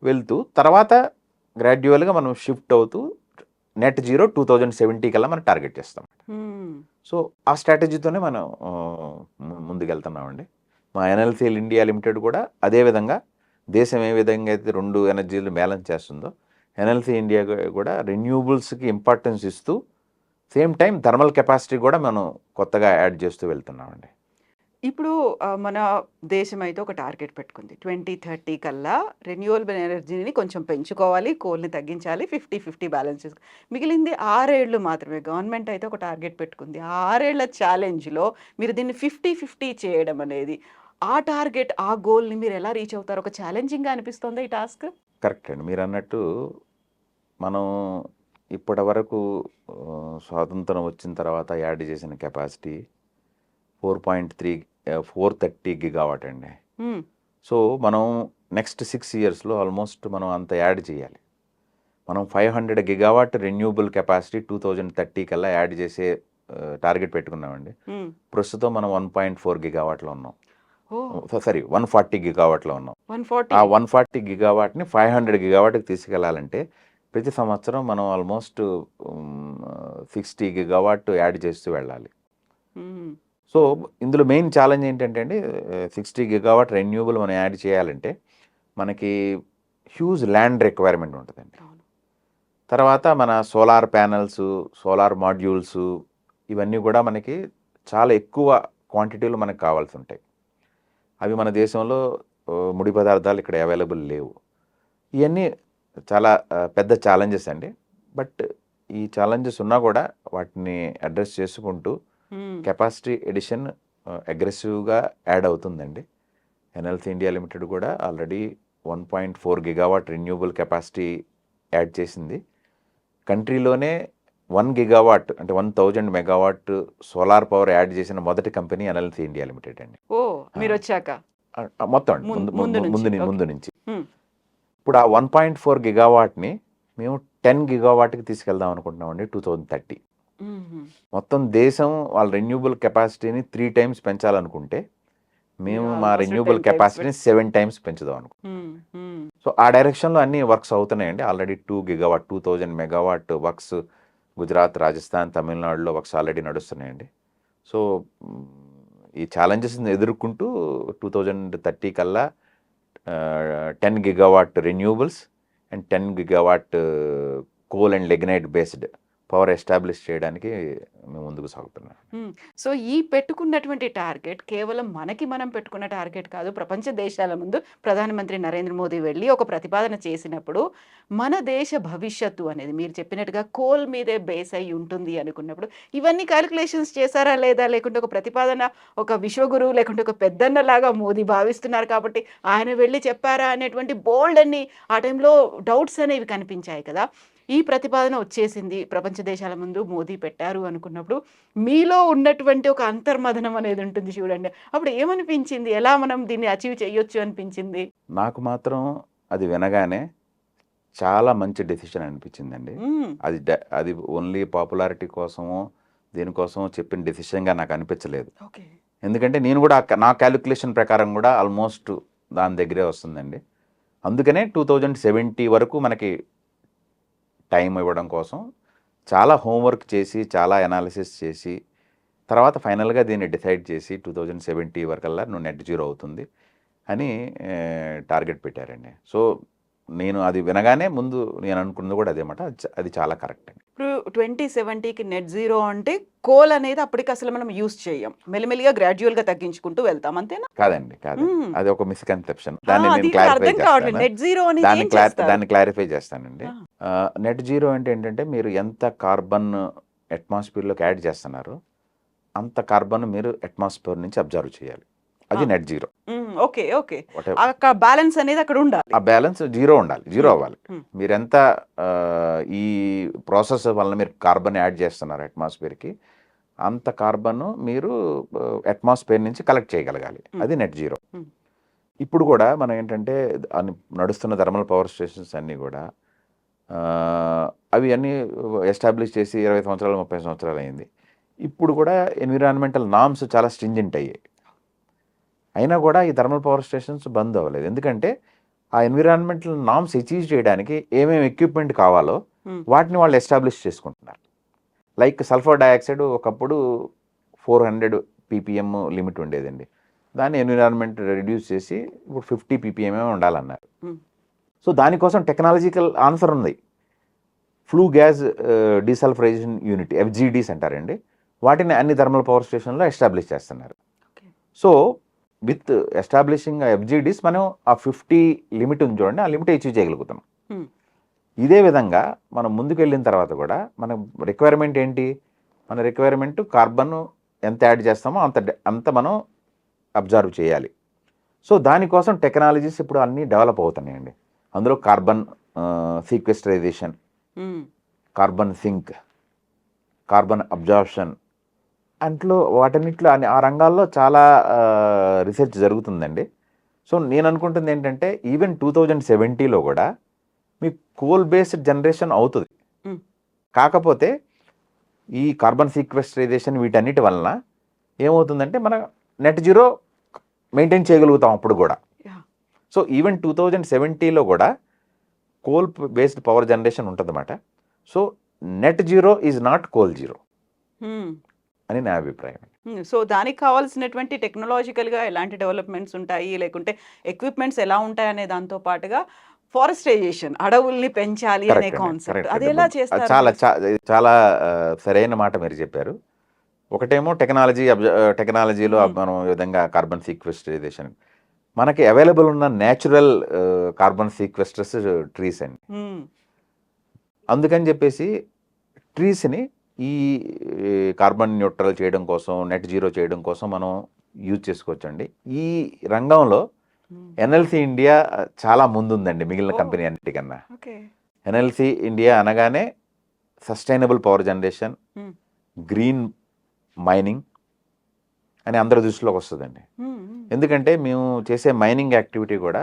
B: వెళ్తూ తర్వాత గ్రాడ్యువల్గా మనం షిఫ్ట్ అవుతూ నెట్ జీరో 2070 కల్లా మనం టార్గెట్ చేస్తాం.
A: Hmm.
B: సో ఆ స్ట్రాటజీతోనే మనం ముందుకెళ్తున్నామండి. మా ఎన్ఎల్సీఎల్ ఇండియా లిమిటెడ్ కూడా అదేవిధంగా దేశం ఏ విధంగా అయితే 2 ఎనర్జీలు బ్యాలెన్స్ చేస్తుందో ఎన్ఎల్సీ ఇండియా కూడా రెన్యూబుల్స్కి ఇంపార్టెన్స్ ఇస్తూ సేమ్ టైం థర్మల్ కెపాసిటీ కూడా మనం కొత్తగా యాడ్ చేస్తూ వెళ్తున్నామండి.
A: ఇప్పుడు మన దేశం అయితే ఒక టార్గెట్ పెట్టుకుంది 2030 కల్లా రెన్యూవబుల్ ఎనర్జీని కొంచెం పెంచుకోవాలి, కోల్ని తగ్గించాలి, 50-50 బ్యాలెన్స్ చేసుకోవాలి. మిగిలింది 6 ఏళ్ళు మాత్రమే. గవర్నమెంట్ అయితే ఒక టార్గెట్ పెట్టుకుంది. ఆ 6 ఏళ్ల ఛాలెంజ్లో మీరు దీన్ని 50-50 చేయడం అనేది, ఆ టార్గెట్, ఆ గోల్ని మీరు ఎలా రీచ్ అవుతారు? ఒక ఛాలెంజింగ్గా అనిపిస్తుందా ఈ టాస్క్?
B: కరెక్ట్ అండి, మీరు అన్నట్టు మనం ఇప్పటి వరకు స్వాతంత్రం వచ్చిన తర్వాత యాడ్ చేసిన కెపాసిటీ 430 గిగావాట్ అండి. సో మనం నెక్స్ట్ 6 ఇయర్స్లో ఆల్మోస్ట్ మనం అంత యాడ్ చేయాలి. మనం 500 గిగావాట్ రెన్యూబుల్ కెపాసిటీ 2030 కల్లా యాడ్ చేసే టార్గెట్ పెట్టుకున్నామండి. ప్రస్తుతం మనం 1.4 గిగావాట్లో ఉన్నాం. 140 గిగావాట్లో ఉన్నాం. ఆ 140 గిగావాట్ని 500 గిగావాట్కి తీసుకెళ్లాలంటే ప్రతి సంవత్సరం మనం ఆల్మోస్ట్ 60 గిగావాట్ యాడ్ చేస్తూ వెళ్ళాలి.
A: మ్మ్.
B: సో ఇందులో మెయిన్ ఛాలెంజ్ ఏంటంటే అండి, 60 గిగావాట్ రెన్యూబుల్ మనం యాడ్ చేయాలంటే మనకి హ్యూజ్ ల్యాండ్ రిక్వైర్మెంట్ ఉంటుందండి.
A: అవును.
B: తర్వాత మన సోలార్ ప్యానల్స్, సోలార్ మాడ్యూల్స్ ఇవన్నీ కూడా మనకి చాలా ఎక్కువ క్వాంటిటీలో మనకు కావాల్సి ఉంటాయి. అవి మన దేశంలో ముడి పదార్థాలు ఇక్కడ అవైలబుల్ లేవు. ఇవన్నీ చాలా పెద్ద ఛాలెంజెస్ అండి. బట్ ఈ ఛాలెంజెస్ ఉన్నా కూడా వాటిని అడ్రస్ చేసుకుంటూ
A: మ్మ్.
B: కెపాసిటీ ఎడిషన్ అగ్రెసివ్గా యాడ్ అవుతుందండి. ఎన్ఎల్సీ ఇండియా లిమిటెడ్ కూడా already 1.4 gigawatt renewable capacity add చేసింది. కంట్రీలోనే 1 గిగావాట్ అంటే 1000 మెగావాట్ సోలార్ పవర్ యాడ్ చేసిన మొదటి కంపెనీ ఎన్ఎల్సీ ఇండియా లిమిటెడ్ అండి.
A: ఓ మీరు వచ్చాక
B: మొత్తం అండి
A: ముందు నుంచి,
B: ముందు
A: ఓకే.
B: నుంచి.
A: మ్మ్.
B: ఇప్పుడు ఆ 1.4 గిగావాట్ని మేము 10 గిగావాట్కి తీసుకెళ్దాం అనుకుంటున్నామండి 2030.
A: మ్మ్.
B: మొత్తం దేశం వాళ్ళ రెన్యూబుల్ కెపాసిటీని 3 టైమ్స్ పెంచాలనుకుంటే మేము
A: మీరు
B: మా
A: almost
B: రెన్యూబుల్
A: 10 times
B: కెపాసిటీని 7 టైమ్స్ పెంచుదాం అనుకుంటున్నాం.
A: మ్మ్. మ్మ్.
B: సో ఆ డైరెక్షన్లో అన్ని వర్క్స్ అవుతున్నాయండి. Already 2 gigawatt 2000 megawatt works Gujarat, Rajasthan, తమిళనాడులో వర్క్స్ ఆల్రెడీ నడుస్తున్నాయండి. సో ఈ ఛాలెంజెస్ని ఎదుర్కొంటూ 2030 కల్లా 10 gigawatt renewables and 10 gigawatt coal and lignite based power establish చేయడానికి మేము ముందుకు సాగుతున్నాం.
A: మ్మ్. సో ఈ పెట్టుకున్నటువంటి టార్గెట్ కేవలం మనకి మనం పెట్టుకున్న టార్గెట్ కాదు. ప్రపంచ దేశాల ముందు ప్రధానమంత్రి నరేంద్ర మోదీ వెళ్ళి ఒక ప్రతిపాదన చేసినప్పుడు మన దేశ భవిష్యత్తు అనేది మీరు చెప్పినట్టుగా కోల్ మీదే బేస్ అయి ఉంటుంది అనుకున్నప్పుడు ఇవన్నీ క్యాలిక్యులేషన్స్ చేశారా లేదా, లేకుంటే ఒక ప్రతిపాదన ఒక విశ్వగురువు లేకుంటే ఒక పెద్దన్నలాగా మోదీ భావిస్తున్నారు కాబట్టి ఆయన వెళ్ళి చెప్పారా అనేటువంటి బోల్డ్ అన్ని ఆ టైంలో డౌట్స్ అనేవి కనిపించాయి కదా. ఈ ప్రతిపాదన వచ్చేసింది, ప్రపంచ దేశాల ముందు మోదీ పెట్టారు అనుకున్నప్పుడు మీలో ఉన్నటువంటి ఒక అంతర్మథనం అనేది ఉంటుంది చూడండి. అప్పుడు ఏమనిపించింది, ఎలా మనం దీన్ని అచీవ్ చేయొచ్చు అనిపించింది?
B: నాకు మాత్రం అది వినగానే చాలా మంచి డెసిషన్ అనిపించిందండి.
A: మ్మ్.
B: అది ఓన్లీ పాపులారిటీ కోసమో దేనికోసమో చెప్పిన డెసిషన్గా నాకు అనిపించలేదు.
A: ఓకే.
B: ఎందుకంటే నేను కూడా నా క్యాలిక్యులేషన్ ప్రకారం కూడా ఆల్మోస్ట్ దాని దగ్గరే వస్తుందండి. అందుకనే 2070 వరకు మనకి టైం ఇవ్వడం కోసం చాలా హోంవర్క్ చేసి, చాలా అనాలిసిస్ చేసి, తర్వాత ఫైనల్గా దీన్ని డిసైడ్ చేసి 2070 వరకల్లా నువ్వు నెట్ జీరో అవుతుంది అని టార్గెట్ పెట్టారండి. సో నేను అది వినగానే ముందు నేను అనుకున్నది కూడా అదేమాట. అది చాలా కరెక్ట్ అండి.
A: ఇప్పుడు 2070కి నెట్ జీరో అంటే కోల్ అనేది అప్పటికి అసలు మనం యూస్ చేయం, మెల్లిమెల్లిగా గ్రాడ్యువల్గా తగ్గించుకుంటూ వెళ్తాం, అంతేనా?
B: కాదండి, కాదు,
A: మ్మ్.
B: అది ఒక మిస్కన్సెప్షన్. దాన్ని
A: అది
B: నేను క్లారిఫై
A: అర్థం కావట్లేదు.
B: చేస్తాను.
A: నెట్ జీరో అని ఏం చేస్తారు?
B: దాన్ని క్లారిఫై చేస్తానండి.
A: ఆ.
B: నెట్ జీరో అంటే ఏంటంటే మీరు ఎంత కార్బన్ అట్మాస్ఫియర్లోకి యాడ్ చేస్తున్నారో అంత కార్బన్ మీరు అట్మాస్ఫియర్ నుంచి అబ్జర్వ్ చేయాలి. అది నెట్ జీరో.
A: మ్మ్. Okay okay. అక్కడ బ్యాలెన్స్ అనేది అక్కడ ఉండాలి.
B: ఆ బ్యాలెన్స్ జీరో ఉండాలి, జీరో అవ్వాలి.
A: మ్మ్.
B: మీరు ఎంత ఈ ప్రాసెస్ వలన మీరు కార్బన్ యాడ్ చేస్తున్నారు అట్మాస్ఫియర్కి, అంత కార్బన్ మీరు అట్మాస్ఫియర్ నుంచి కలెక్ట్ చేయగలగాలి. అది నెట్ జీరో.
A: మ్మ్.
B: ఇప్పుడు కూడా మనం ఏంటంటే నడుస్తున్న థర్మల్ పవర్ స్టేషన్స్ అన్నీ కూడా అవి అన్నీ ఎస్టాబ్లిష్ చేసి 20 సంవత్సరాలు 30 సంవత్సరాలు అయింది. ఇప్పుడు కూడా ఎన్విరాన్మెంటల్ నామ్స్ చాలా స్ట్రింజెంట్ అయ్యాయి. అయినా కూడా ఈ థర్మల్ పవర్ స్టేషన్స్ బంద్ అవ్వలేదు. ఎందుకంటే ఆ ఎన్విరాన్మెంటల్ నామ్స్ అచీవ్ చేయడానికి ఏమేమి ఎక్విప్మెంట్ కావాలో వాటిని వాళ్ళు ఎస్టాబ్లిష్ చేసుకుంటున్నారు. లైక్ సల్ఫర్ డయాక్సైడ్ ఒకప్పుడు 400 ppm లిమిట్ ఉండేదండి. దాన్ని ఎన్విరాన్మెంట్ రెడ్యూస్ చేసి ఇప్పుడు 50 ppm ఉండాలన్నారు. సో దానికోసం టెక్నాలజికల్ ఆన్సర్ ఉంది. Flu gas desulphurisation unit, FGDs అంటారండి. వాటిని అన్ని థర్మల్ పవర్ స్టేషన్లో ఎస్టాబ్లిష్ చేస్తున్నారు. సో విత్ ఎస్టాబ్లిషింగ్ FGDs మనం ఆ 50 లిమిట్ ఉంది చూడండి, ఆ లిమిట్ అచీవ్ చేయగలుగుతాం. ఇదే విధంగా మనం ముందుకు వెళ్ళిన తర్వాత కూడా మన రిక్వైర్మెంట్ ఏంటి? మన రిక్వైర్మెంట్ కార్బన్ ఎంత యాడ్ చేస్తామో అంత మనం అబ్జర్వ్ చేయాలి. సో దానికోసం టెక్నాలజీస్ ఇప్పుడు అన్నీ డెవలప్ అవుతున్నాయండి. అందులో carbon sequesterization, carbon sink, carbon absorption, అంట్లో వాటన్నిటిలో ఆ రంగాల్లో చాలా రీసెర్చ్ జరుగుతుందండి. సో నేను అనుకుంటుంది ఏంటంటే ఈవెన్ 2070లో కూడా మీకు కోల్ బేస్డ్ జనరేషన్ అవుతుంది. కాకపోతే ఈ కార్బన్ సీక్వెస్టరైజేషన్ వీటన్నిటి వలన ఏమవుతుందంటే మన నెట్ జీరో మెయింటైన్ చేయగలుగుతాం అప్పుడు కూడా. సో ఈవెన్ 2070లో కూడా
C: కోల్ బేస్డ్ పవర్ జనరేషన్ ఉంటుందన్నమాట. So net zero is not coal zero అని నా అభిప్రాయం.
A: సో దానికి కావాల్సినటువంటి టెక్నాలజికల్గా ఎలాంటి డెవలప్మెంట్స్ ఉంటాయి, లేకుంటే ఎక్విప్మెంట్స్ ఎలా ఉంటాయి అనే దాంతో పాటుగా ఫారెస్టైజేషన్, అడవుల్ని పెంచాలి అనే
C: కరెక్ట్ అండి,
A: కాన్సెప్ట్,
C: కరెక్ట్
A: అది
C: అండి.
A: ఎలా చేస్తారు
C: చాలా
A: మీరు?
C: చాలా సరైన మాట మీరు చెప్పారు. ఒకటేమో టెక్నాలజీలో
A: మ్మ్.
C: మనం ఈ విధంగా కార్బన్ సీక్వెస్ట్రైజేషన్, మనకి అవైలబుల్ ఉన్న న్యాచురల్ కార్బన్ సీక్వెస్టర్స్ ట్రీస్ అండి.
A: మ్మ్.
C: అందుకని చెప్పేసి ట్రీస్ని ఈ కార్బన్ న్యూట్రల్ చేయడం కోసం, నెట్ జీరో చేయడం కోసం మనం యూజ్ చేసుకోవచ్చండి. ఈ రంగంలో
A: మ్మ్.
C: ఎన్ఎల్సి ఇండియా చాలా ముందుందండి మిగిలిన
A: ఓ.
C: కంపెనీ అన్నిటికన్నా.
A: ఓకే.
C: ఎన్ఎల్సి ఇండియా అనగానే సస్టైనబుల్ పవర్ జనరేషన్,
A: మ్మ్.
C: గ్రీన్ మైనింగ్ అని అందరి దృష్టిలోకి వస్తుందండి.
A: మ్మ్. మ్మ్.
C: ఎందుకంటే మేము చేసే మైనింగ్ యాక్టివిటీ కూడా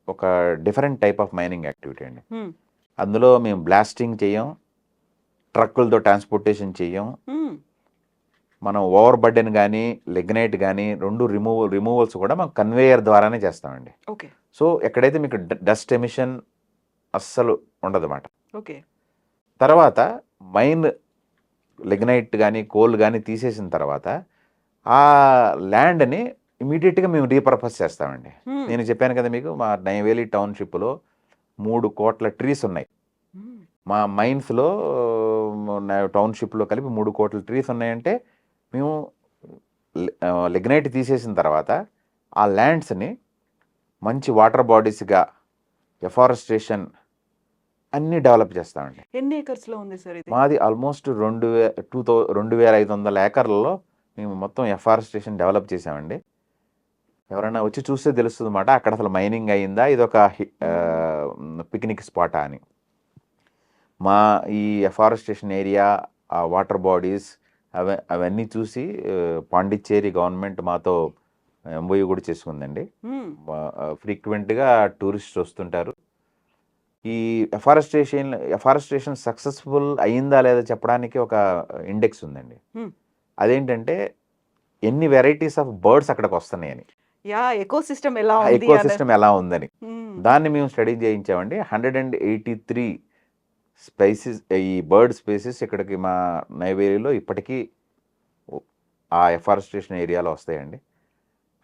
C: ఒక different type of mining activity అండి.
A: మ్మ్.
C: అందులో మేము బ్లాస్టింగ్ చేయం, ట్రక్కులతో ట్రాన్స్పోర్టేషన్ చేయం,
A: మ్మ్.
C: మనం ఓవర్ బర్డెన్ కానీ లిగ్నైట్ కానీ రెండు రిమూవల్స్ కూడా మనం కన్వేయర్ ద్వారానే చేస్తామండి.
A: ఓకే.
C: సో ఎక్కడైతే మీకు డస్ట్ ఎమిషన్ అస్సలు ఉండదన్నమాట.
A: ఓకే.
C: తర్వాత మైన్ లిగ్నైట్ కానీ కోల్ కానీ తీసేసిన తర్వాత ఆ ల్యాండ్ని ఇమీడియట్గా మేము రీపర్పస్ చేస్తామండి.
A: మ్మ్.
C: నేను చెప్పాను కదా మీకు, మా నైవేలి టౌన్షిప్లో 3 కోట్ల ట్రీస్ ఉన్నాయి.
A: మ్మ్.
C: మా మైన్స్లో టౌన్షిప్లో కలిపి 3 కోట్ల ట్రీస్ ఉన్నాయంటే మేము లిగ్నైట్ తీసేసిన తర్వాత ఆ ల్యాండ్స్ని మంచి వాటర్ బాడీస్గా ఎఫారెస్టేషన్ అన్నీ డెవలప్ చేస్తామండి.
A: ఎన్ని ఏకర్స్ లో ఉంది సార్ ఇది?
C: మాది ఆల్మోస్ట్ 2500 ఏకర్లలో మేము మొత్తం ఎఫారెస్టేషన్ డెవలప్ చేసామండి. ఎవరైనా వచ్చి చూస్తే తెలుస్తుంది అన్నమాట అక్కడ అసలు మైనింగ్ అయిందా, ఇది ఒక పిక్నిక్ స్పాటా అని. మా ఈ ఎఫారెస్టేషన్ ఏరియా, ఆ వాటర్ బాడీస్ అవన్నీ చూసి పాండిచ్చేరి గవర్నమెంట్ మాతో ఎంఓయూ కూడా చేసుకుందండి.
A: మ్మ్.
C: ఫ్రీక్వెంట్గా టూరిస్ట్ వస్తుంటారు. ఈ ఎఫారెస్టేషన్ సక్సెస్ఫుల్ అయిందా లేదా చెప్పడానికి ఒక ఇండెక్స్ ఉందండి.
A: మ్మ్.
C: అదేంటంటే ఎన్ని వెరైటీస్ ఆఫ్ బర్డ్స్ అక్కడికి వస్తున్నాయని,
A: యా, ఎకో సిస్టమ్ ఎలా ఉంది
C: ఎకో
A: అనే-
C: సిస్టమ్ ఎలా ఉందని.
A: మ్మ్.
C: దాన్ని మేము స్టడీ చేయించామండి. 183 స్పైసెస్, ఈ బర్డ్ స్పీసెస్ ఇక్కడికి మా నైవేలిలో ఇప్పటికీ ఆ ఎఫారెస్టేషన్ ఏరియాలో వస్తాయండి.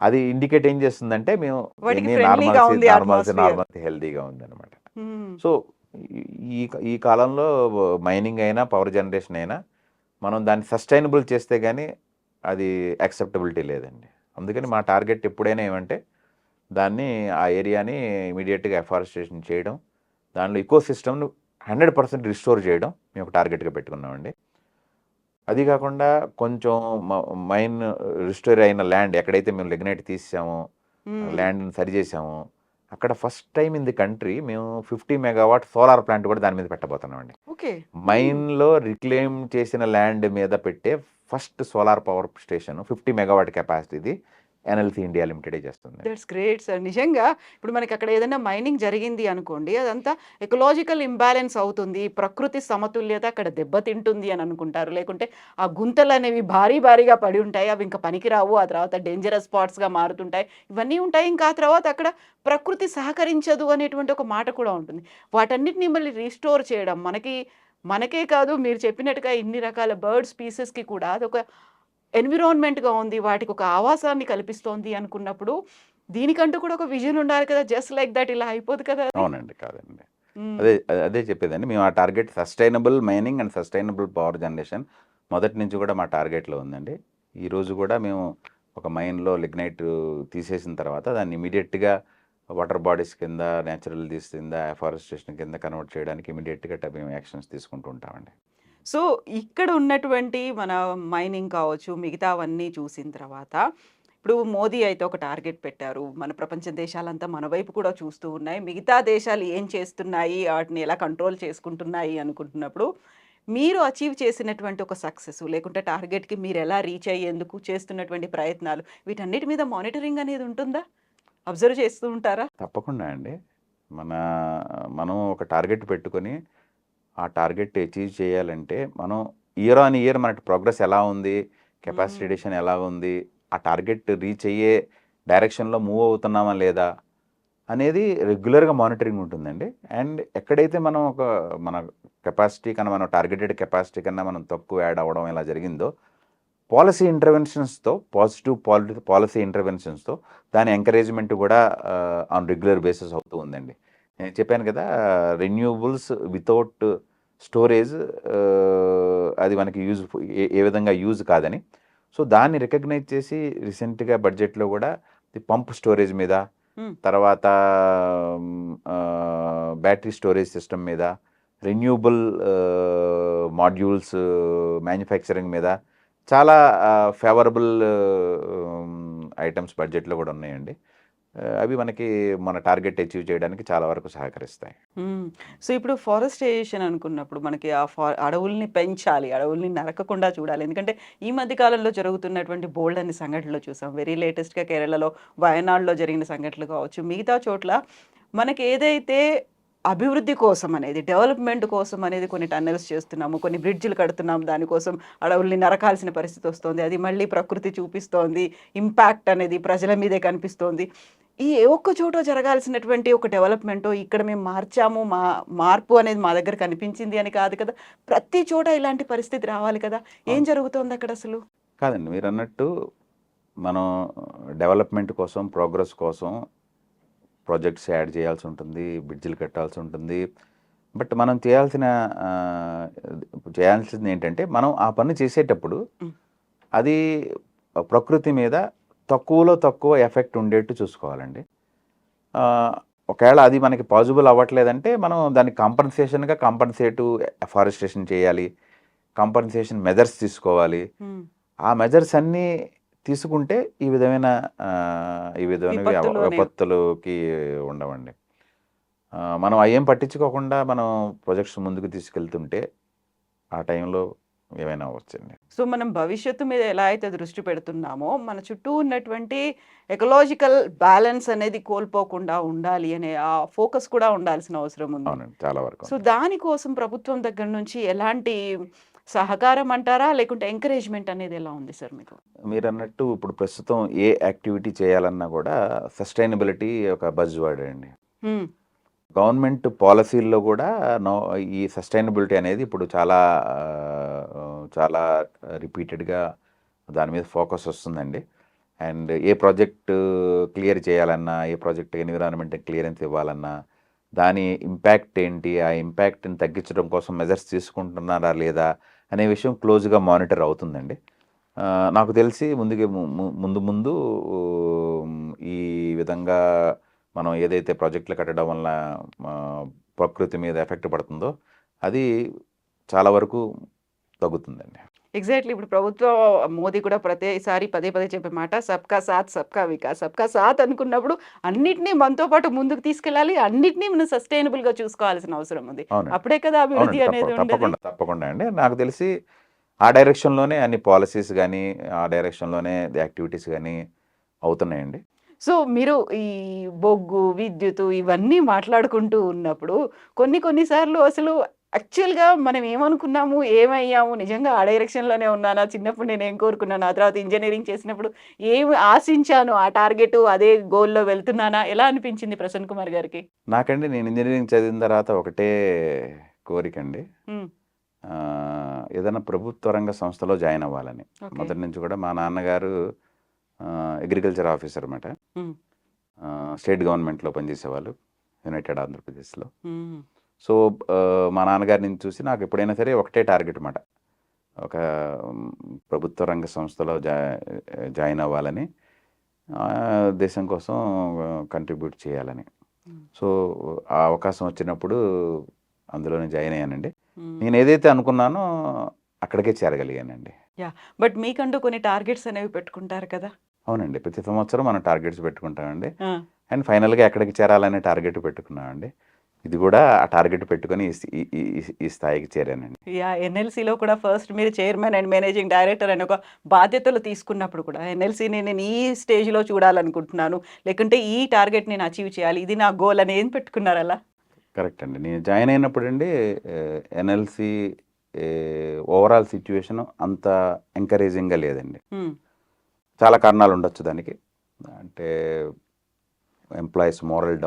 C: అది ఇండికేట్ ఏం చేస్తుందంటే మేము
A: వాటికి friendlyగా ఉంది atmosphere.
C: నార్మల్సీ హెల్తీగా ఉందన్నమాట.
A: మ్మ్.
C: సో ఈ ఈ కాలంలో మైనింగ్ అయినా పవర్ జనరేషన్ అయినా మనం దాన్ని సస్టైనబుల్ చేస్తే కానీ అది యాక్సెప్టబిలిటీ లేదండి. అందుకని మా టార్గెట్ ఎప్పుడైనా ఏమంటే దాన్ని ఆ ఏరియాని ఇమీడియట్గా ఎఫారెస్టేషన్ చేయడం, దానిలో ఈకో సిస్టమ్ను 100% రిస్టోర్ చేయడం మేము ఒక టార్గెట్గా పెట్టుకున్నామండి. అది కాకుండా కొంచెం మైన్ రిస్టోర్ అయిన ల్యాండ్ ఎక్కడైతే మేము లిగ్నైట్ తీసామో,
A: మ్మ్.
C: ల్యాండ్ని సరిచేసామో, అక్కడ first time in the country మేము 50 మెగావాట్ సోలార్ ప్లాంట్ కూడా దాని మీద పెట్టబోతున్నామండి.
A: ఓకే.
C: మైన్లో రిక్లెయిమ్ చేసిన ల్యాండ్ మీద పెట్టే first solar power station 50 megawatt కెపాసిటీది ఎన్ఎల్సి ఇండియా లిమిటెడే చేస్తుంది.
A: That's great sir. నిజంగా ఇప్పుడు మనకి అక్కడ ఏదైనా మైనింగ్ జరిగింది అనుకోండి, అదంతా ఎకలాజికల్ ఇంబ్యాలెన్స్ అవుతుంది, ప్రకృతి సమతుల్యత అక్కడ దెబ్బతింటుంది అని అనుకుంటారు. లేకుంటే ఆ గుంతలు అనేవి భారీ భారీగా పడి ఉంటాయి, అవి ఇంకా పనికిరావు, ఆ తర్వాత డేంజరస్ స్పాట్స్గా మారుతుంటాయి, ఇవన్నీ ఉంటాయి. ఇంకా ఆ తర్వాత అక్కడ ప్రకృతి సహకరించదు అనేటువంటి ఒక మాట కూడా ఉంటుంది. వాటన్నిటిని మళ్ళీ రీస్టోర్ చేయడం మనకే కాదు, మీరు చెప్పినట్టుగా ఇన్ని రకాల బర్డ్ స్పీసెస్కి కూడా అదొక ఎన్విరాన్మెంట్గా ఉంది, వాటికి ఒక ఆవాసాన్ని కల్పిస్తోంది అనుకున్నప్పుడు దీనికంటూ కూడా ఒక విజన్ ఉండాలి కదా. జస్ట్ లైక్ దట్ ఇలా అయిపోదు కదా అది.
C: అవునండి, కాదండి.
A: మ్మ్.
C: అదే చెప్పేదండి. మేము ఆ target sustainable mining and sustainable power generation మొదటి నుంచి కూడా మా టార్గెట్లో ఉందండి. ఈరోజు కూడా మేము ఒక మైన్లో లిగ్నైట్ తీసేసిన తర్వాత దాన్ని ఇమీడియట్గా వాటర్ బాడీస్ కింద, న్యాచురల్ దిస్ కింద, ఎఫారెస్టేషన్ కింద కన్వర్ట్ చేయడానికి ఇమీడియట్గా మేము యాక్షన్స్ తీసుకుంటూ ఉంటామండి.
A: సో ఇక్కడ ఉన్నటువంటి మన మైనింగ్ కావచ్చు, మిగతావన్నీ చూసిన తర్వాత ఇప్పుడు మోదీ అయితే ఒక టార్గెట్ పెట్టారు, మన ప్రపంచ దేశాలంతా మన వైపు కూడా చూస్తూ ఉన్నాయి, మిగతా దేశాలు ఏం చేస్తున్నాయి, వాటిని ఎలా కంట్రోల్ చేసుకుంటున్నాయి అనుకుంటున్నప్పుడు మీరు అచీవ్ చేసినటువంటి ఒక సక్సెస్ లేకుంటే టార్గెట్కి మీరు ఎలా రీచ్ అయ్యేందుకు చేస్తున్నటువంటి ప్రయత్నాలు, వీటన్నిటి మీద మానిటరింగ్ అనేది ఉంటుందా? అబ్జర్వ్ చేస్తూ ఉంటారా?
C: తప్పకుండా అండి. మనం ఒక టార్గెట్ పెట్టుకొని ఆ టార్గెట్ అచీవ్ చేయాలంటే మనం ఇయర్ ఆన్ ఇయర్ మన ప్రోగ్రెస్ ఎలా ఉంది, కెపాసిటీ ఎడిషన్ ఎలా ఉంది, ఆ టార్గెట్ రీచ్ అయ్యే డైరెక్షన్లో మూవ్ అవుతున్నామా లేదా
B: అనేది రెగ్యులర్గా మానిటరింగ్ ఉంటుందండి. అండ్ ఎక్కడైతే మనం మన కెపాసిటీ కన్నా, మనం టార్గెటెడ్ కెపాసిటీ కన్నా మనం తక్కువ యాడ్ అవ్వడం ఇలా జరిగిందో, పాలసీ ఇంటర్వెన్షన్స్తో, పాలసీ ఇంటర్వెన్షన్స్తో దాని ఎంకరేజ్మెంట్ కూడా ఆన్ రెగ్యులర్ బేసిస్ అవుతూ ఉందండి. నేను చెప్పాను కదా, రెన్యూవబుల్స్ వితౌట్ స్టోరేజ్ అది మనకి ఏ విధంగా యూజ్ కాదని. సో దాన్ని రికగ్నైజ్ చేసి రీసెంట్గా బడ్జెట్లో కూడా పంప్ స్టోరేజ్ మీద, తర్వాత బ్యాటరీ స్టోరేజ్ సిస్టమ్ మీద, రెన్యూబుల్ మాడ్యూల్స్ మ్యానుఫ్యాక్చరింగ్ మీద చాలా ఫేవరబుల్ ఐటమ్స్ బడ్జెట్లో కూడా ఉన్నాయండి. అవి మనకి మన టార్గెట్ అచీవ్ చేయడానికి చాలా వరకు సహకరిస్తాయి.
A: సో ఇప్పుడు ఫారెస్టేషన్ అనుకున్నప్పుడు మనకి అడవుల్ని పెంచాలి, అడవుల్ని నరకకుండా చూడాలి. ఎందుకంటే ఈ మధ్య కాలంలో జరుగుతున్నటువంటి బోల్డ్ అనే సంఘటనలు చూసాం. వెరీ లేటెస్ట్గా కేరళలో వయనాడులో జరిగిన సంఘటనలు కావచ్చు, మిగతా చోట్ల మనకి ఏదైతే అభివృద్ధి కోసం అనేది, డెవలప్మెంట్ కోసం అనేది కొన్ని టన్నెల్స్ చేస్తున్నాము, కొన్ని బ్రిడ్జిలు కడుతున్నాము, దానికోసం అడవుల్ని నరకాల్సిన పరిస్థితి వస్తుంది. అది మళ్ళీ ప్రకృతి చూపిస్తోంది, ఇంపాక్ట్ అనేది ప్రజల మీదే కనిపిస్తోంది. ఈ ఏ ఒక్క చోట జరగాల్సినటువంటి ఒక డెవలప్మెంటో ఇక్కడ మేము మార్చాము, మార్పు అనేది మా దగ్గర కనిపించింది అని కాదు కదా, ప్రతి చోట ఇలాంటి పరిస్థితి రావాలి కదా. ఏం జరుగుతోంది అక్కడ అసలు?
B: కాదండి, మీరు అన్నట్టు మనం డెవలప్మెంట్ కోసం, ప్రోగ్రెస్ కోసం ప్రాజెక్ట్స్ యాడ్ చేయాల్సి ఉంటుంది, బ్రిడ్జిలు కట్టాల్సి ఉంటుంది. బట్ మనం చేయాల్సింది ఏంటంటే, మనం ఆ పని చేసేటప్పుడు అది ప్రకృతి మీద తక్కువలో తక్కువ ఎఫెక్ట్ ఉండేట్టు చూసుకోవాలండి. ఒకవేళ అది మనకి పాసిబుల్ అవ్వట్లేదంటే మనం దానికి కాంపన్సేటివ్ ఎఫారెస్టేషన్ చేయాలి, కాంపన్సేషన్ మెజర్స్ తీసుకోవాలి. ఆ మెజర్స్ అన్నీ తీసుకుంటే ఈ విధమైన విపత్తులకి ఉండవండి. మనం అయ్యేం పట్టించుకోకుండా మనం ప్రాజెక్ట్స్ ముందుకు తీసుకెళ్తుంటే ఆ టైంలో ఏమైనా అవ్వచ్చండి.
A: సో మనం భవిష్యత్తు మీద ఎలా అయితే దృష్టి పెడుతున్నామో, మన చుట్టూ ఉన్నటువంటి ఎకలాజికల్ బ్యాలెన్స్ అనేది కోల్పోకుండా ఉండాలి అనే ఆ ఫోకస్ కూడా ఉండాల్సిన అవసరం ఉంది.
B: అవునండి, చాలా వరకు.
A: సో దానికోసం ప్రభుత్వం దగ్గర నుంచి ఎలాంటి సహకారం అంటారా, లేకుంటే ఎంకరేజ్మెంట్ అనేది ఎలా ఉంది సార్ మీకు?
B: మీరు అన్నట్టు ఇప్పుడు ప్రస్తుతం ఏ యాక్టివిటీ చేయాలన్నా కూడా సస్టైనబిలిటీ ఒక బజ్ వర్డ్ అండి. గవర్నమెంట్ పాలసీల్లో కూడా ఈ సస్టైనబిలిటీ అనేది ఇప్పుడు చాలా చాలా రిపీటెడ్గా దాని మీద ఫోకస్ వస్తుందండి. అండ్ ఏ ప్రాజెక్ట్ క్లియర్ చేయాలన్నా, ఏ ప్రాజెక్ట్ ఎన్విరాన్మెంట్ క్లియరెన్స్ ఇవ్వాలన్నా, దాని ఇంపాక్ట్ ఏంటి, ఆ ఇంపాక్ట్ని తగ్గించడం కోసం మెజర్స్ తీసుకుంటున్నారా లేదా అనే విషయం క్లోజ్గా మానిటర్ అవుతుందండి. నాకు తెలిసి ముందు ఈ విధంగా మనం ఏదైతే ప్రాజెక్టులు కట్టడం వల్ల ప్రకృతి మీద ఎఫెక్ట్ పడుతుందో అది చాలా వరకు తగ్గుతుందండి.
A: ఎగ్జాక్ట్లీ. ఇప్పుడు ప్రభుత్వం మోదీ కూడా ప్రతిసారి పదే చెప్పే మాట సబ్కా సాత్ సబ్కా వికాస్. సబ్కా సాత్ అనుకున్నప్పుడు అన్నిటినీ మనతో పాటు ముందుకు తీసుకెళ్ళాలి, అన్నిటినీ మనం సస్టైనబుల్గా చూసుకోవాల్సిన అవసరం ఉంది. అప్పుడే కదా అభివృద్ధి అనేది ఉండేది.
B: తప్పకుండా అండి. నాకు తెలిసి ఆ డైరెక్షన్లోనే అన్ని పాలసీస్ కానీ, ఆ డైరెక్షన్లోనే యాక్టివిటీస్ కానీ అవుతున్నాయండి.
A: సో మీరు ఈ బొగ్గు, విద్యుత్ ఇవన్నీ మాట్లాడుకుంటూ ఉన్నప్పుడు కొన్నిసార్లు అసలు యాక్చువల్గా మనం ఏమనుకున్నాము, ఏమయ్యాము, నిజంగా ఆ డైరెక్షన్లోనే ఉన్నానా, చిన్నప్పుడు నేను ఏం కోరుకున్నాను, ఆ తర్వాత ఇంజనీరింగ్ చేసినప్పుడు ఏమి ఆశించాను, ఆ టార్గెట్ అదే గోల్లో వెళ్తున్నానా, ఎలా అనిపించింది ప్రసన్న కుమార్ గారికి?
B: నాకండి, నేను ఇంజనీరింగ్ చదివిన తర్వాత ఒకటే కోరికండి, ఏదైనా ప్రభుత్వ రంగ సంస్థలో జాయిన్ అవ్వాలని. మొదటి నుంచి కూడా మా నాన్నగారు అగ్రికల్చర్ ఆఫీసర్ అన్నమాట. స్టేట్ గవర్నమెంట్లో పనిచేసేవాళ్ళు, యునైటెడ్ ఆంధ్రప్రదేశ్లో. సో మా నాన్నగారి నుంచి చూసి నాకు ఎప్పుడైనా సరే ఒకటే టార్గెట్ అన్నమాట, ఒక ప్రభుత్వ రంగ సంస్థలో జాయిన్ అవ్వాలని, దేశం కోసం కంట్రిబ్యూట్ చేయాలని. సో ఆ అవకాశం వచ్చినప్పుడు అందులోనే జాయిన్ అయ్యానండి. నేను ఏదైతే అనుకున్నానో అక్కడికే చేరగలిగానండి.
A: బట్ మీకంటూ కొన్ని టార్గెట్స్ అనేవి పెట్టుకుంటారు కదా?
B: అవునండి, ప్రతి సంవత్సరం మనం టార్గెట్స్ పెట్టుకుంటామండి. అండ్ ఫైనల్గా ఎక్కడికి చేరాలనే టార్గెట్ పెట్టుకున్నామండి. ఇది కూడా ఆ టార్గెట్ పెట్టుకొని ఈ స్థాయికి చేరానండి.
A: ఎన్ఎల్సీలో కూడా ఫస్ట్ మీరు చైర్మన్ అండ్ మేనేజింగ్ డైరెక్టర్ అని ఒక బాధ్యతలు తీసుకున్నప్పుడు కూడా ఎన్ఎల్సీని నేను ఈ స్టేజ్లో చూడాలనుకుంటున్నాను, లేకుంటే ఈ టార్గెట్ నేను అచీవ్ చేయాలి, ఇది నా గోల్ అని ఏం పెట్టుకున్నారు అలా?
B: కరెక్ట్ అండి. నేను జాయిన్ అయినప్పుడు అండి ఎన్ఎల్సీ ఓవరాల్ సిచ్యువేషన్ అంత ఎంకరేజింగ్గా లేదండి. చాలా కారణాలు ఉండొచ్చు దానికి. అంటే ఎంప్లాయీస్ మోరల్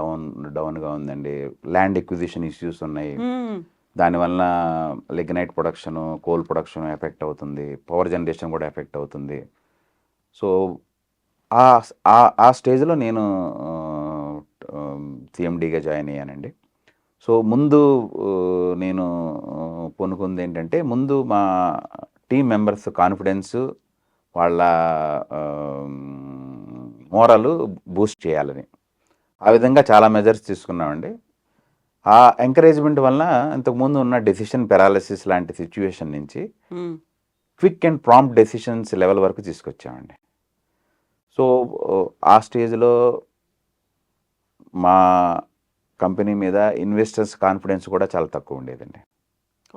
B: డౌన్గా ఉందండి. ల్యాండ్ ఎక్విజిషన్ ఇష్యూస్ ఉన్నాయి. దానివల్ల lignite production, coal production effect అవుతుంది, పవర్ జనరేషన్ కూడా ఎఫెక్ట్ అవుతుంది. సో ఆ స్టేజ్లో నేను సిఎండిగా జాయిన్ అయ్యానండి. సో ముందు నేను పొనుకుంది ఏంటంటే, ముందు మా టీం మెంబర్స్ కాన్ఫిడెన్స్, వాళ్ళ మోరల్ బూస్ట్ చేయాలని ఆ విధంగా చాలా మెజర్స్ తీసుకున్నామండి. ఆ ఎంకరేజ్మెంట్ వలన ఇంతకుముందు ఉన్న డెసిషన్ పెరాలిసిస్ లాంటి సిచ్యువేషన్ నుంచి quick and prompt decisions level వరకు తీసుకొచ్చామండి. సో ఆ స్టేజ్లో మా కంపెనీ మీద ఇన్వెస్టర్స్ కాన్ఫిడెన్స్ కూడా చాలా తక్కువ ఉండేదండి.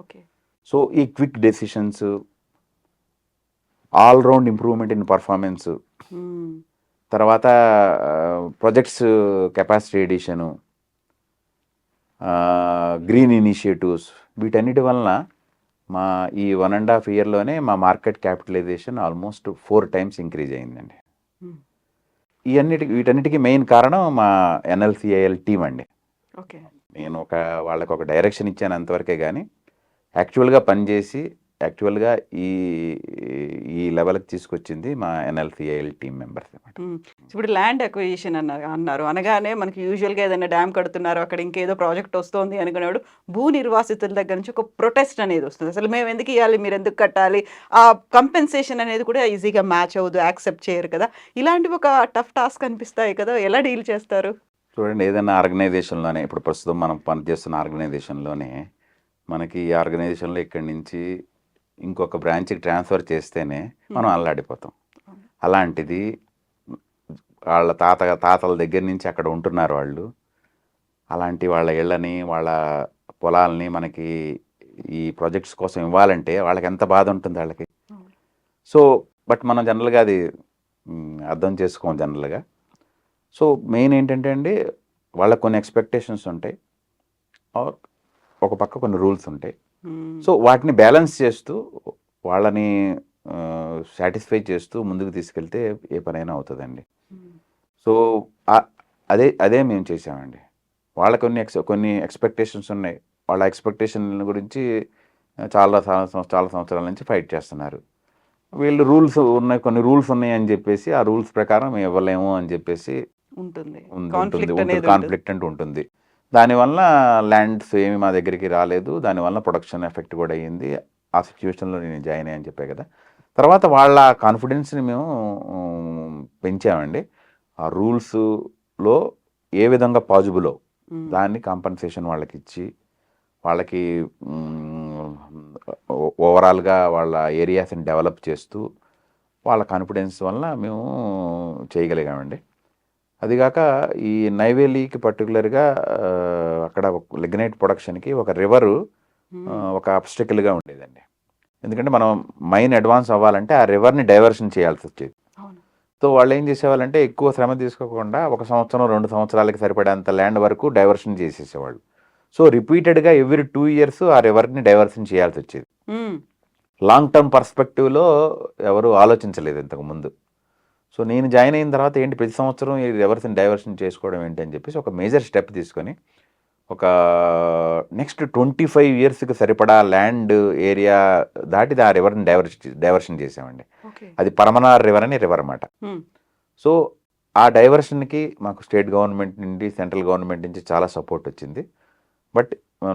A: ఓకే.
B: సో ఈ quick decisions, all round improvement in performance, తర్వాత projects capacity addition, green initiatives, వీటన్నిటి వలన మా ఈ 1.5 ఇయర్లోనే మా market capitalization almost 4 times increase అయిందండి. వీటన్నిటికీ మెయిన్ కారణం మా ఎన్ఎల్సిఐఎల్ టీం అండి.
A: ఓకే.
B: నేను వాళ్ళకి ఒక డైరెక్షన్ ఇచ్చాను అంతవరకే, కానీ యాక్చువల్గా పనిచేసి యాక్చువల్గా ఈ లెవెల్కి తీసుకొచ్చింది మా ఎన్ఎల్సిఐఎల్ టీం మెంబర్స్ అనమాట.
A: ఇప్పుడు ల్యాండ్ అక్విజిషన్ అన్నారు అనగానే మనకి యూజువల్గా ఏదైనా డ్యామ్ కడుతున్నారు, అక్కడ ఇంకేదో ప్రాజెక్ట్ వస్తుంది అనుకున్నాడు, భూ నిర్వాసితుల దగ్గర నుంచి ఒక ప్రొటెస్ట్ అనేది వస్తుంది. అసలు మేము ఎందుకు ఇవ్వాలి, మీరు ఎందుకు కట్టాలి, ఆ కంపెన్సేషన్ అనేది కూడా ఈజీగా మ్యాచ్ అవ్వదు, యాక్సెప్ట్ చేయరు కదా. ఇలాంటివి ఒక టఫ్ టాస్క్ అనిపిస్తాయి కదా, ఎలా డీల్ చేస్తారు?
B: చూడండి, ఏదైనా ఆర్గనైజేషన్లోనే, ఇప్పుడు ప్రస్తుతం మనం పనిచేస్తున్న ఆర్గనైజేషన్లోనే మనకి ఈ ఆర్గనైజేషన్లో ఇక్కడి నుంచి ఇంకొక బ్రాంచ్కి ట్రాన్స్ఫర్ చేస్తేనే మనం అల్లాడిపోతాం. అలాంటిది వాళ్ళ తాతల దగ్గర నుంచి అక్కడ ఉంటున్నారు వాళ్ళు. అలాంటి వాళ్ళ ఇళ్ళని, వాళ్ళ పొలాలని మనకి ఈ ప్రాజెక్ట్స్ కోసం ఇవ్వాలంటే వాళ్ళకి ఎంత బాధ ఉంటుంది వాళ్ళకి. సో బట్ మనం జనరల్గా అది అర్థం చేసుకోం జనరల్గా. సో మెయిన్ ఏంటంటే అండి, వాళ్ళకి కొన్ని ఎక్స్పెక్టేషన్స్ ఉంటాయి, ఒక పక్క కొన్ని రూల్స్ ఉంటాయి. సో వాటిని బ్యాలెన్స్ చేస్తూ వాళ్ళని సాటిస్ఫై చేస్తూ ముందుకు తీసుకెళ్తే ఏ పనైనా అవుతుందండి. సో అదే మేము చేసామండి. వాళ్ళకి కొన్ని ఎక్స్పెక్టేషన్స్ ఉన్నాయి. వాళ్ళ ఎక్స్పెక్టేషన్ గురించి చాలా సంవత్సరాల నుంచి ఫైట్ చేస్తున్నారు. వీళ్ళు కొన్ని రూల్స్ ఉన్నాయి అని చెప్పేసి ఆ రూల్స్ ప్రకారం మేము ఇవ్వలేము అని చెప్పేసి కాన్ఫ్లిక్ట్ అంటూ ఉంటుంది. దానివల్ల ల్యాండ్స్ ఏమి మా దగ్గరికి రాలేదు, దానివల్ల ప్రొడక్షన్ ఎఫెక్ట్ కూడా అయ్యింది. ఆ సిచ్యువేషన్లో నేను జాయిన్ అయ్యని చెప్పే కదా. తర్వాత వాళ్ళ కాన్ఫిడెన్స్ని మేము పెంచామండి. ఆ రూల్స్లో ఏ విధంగా పాజిబులో దాన్ని కాంపన్సేషన్ వాళ్ళకి ఇచ్చి, వాళ్ళకి ఓవరాల్గా వాళ్ళ ఏరియాస్ని డెవలప్ చేస్తూ వాళ్ళ కాన్ఫిడెన్స్ వల్ల మేము చేయగలిగామండి. అదిగాక ఈ నైవేలీకి పర్టికులర్గా అక్కడ లిగ్నైట్ ప్రొడక్షన్కి ఒక రివరు ఒక అబ్స్టకిల్గా ఉండేదండి. ఎందుకంటే మనం మైన్ అడ్వాన్స్ అవ్వాలంటే ఆ రివర్ని డైవర్షన్ చేయాల్సి వచ్చేది. సో వాళ్ళు ఏం చేసేవాళ్ళంటే ఎక్కువ శ్రమ తీసుకోకుండా 1 సంవత్సరం 2 సంవత్సరాలకి సరిపడేంత ల్యాండ్ వరకు డైవర్షన్ చేసేసేవాళ్ళు. సో రిపీటెడ్గా ఎవ్రీ 2 years ఆ రివర్ని డైవర్షన్ చేయాల్సి వచ్చేది. లాంగ్ టర్మ్ పర్స్పెక్టివ్లో ఎవరు ఆలోచించలేదు ఇంతకుముందు. సో నేను జాయిన్ అయిన తర్వాత ఏంటి, ప్రతి సంవత్సరం ఈ రివర్స్ని డైవర్షన్ చేసుకోవడం ఏంటి అని చెప్పేసి ఒక మేజర్ స్టెప్ తీసుకొని ఒక నెక్స్ట్ 25 yearsకి సరిపడా ల్యాండ్ ఏరియా దాటి ఆ రివర్ని డైవర్షన్ చేసామండి. అది పరమనార్ రివర్ అని రివర్ అన్నమాట. సో ఆ డైవర్షన్కి మాకు స్టేట్ గవర్నమెంట్ నుండి, సెంట్రల్ గవర్నమెంట్ నుంచి చాలా సపోర్ట్ వచ్చింది. బట్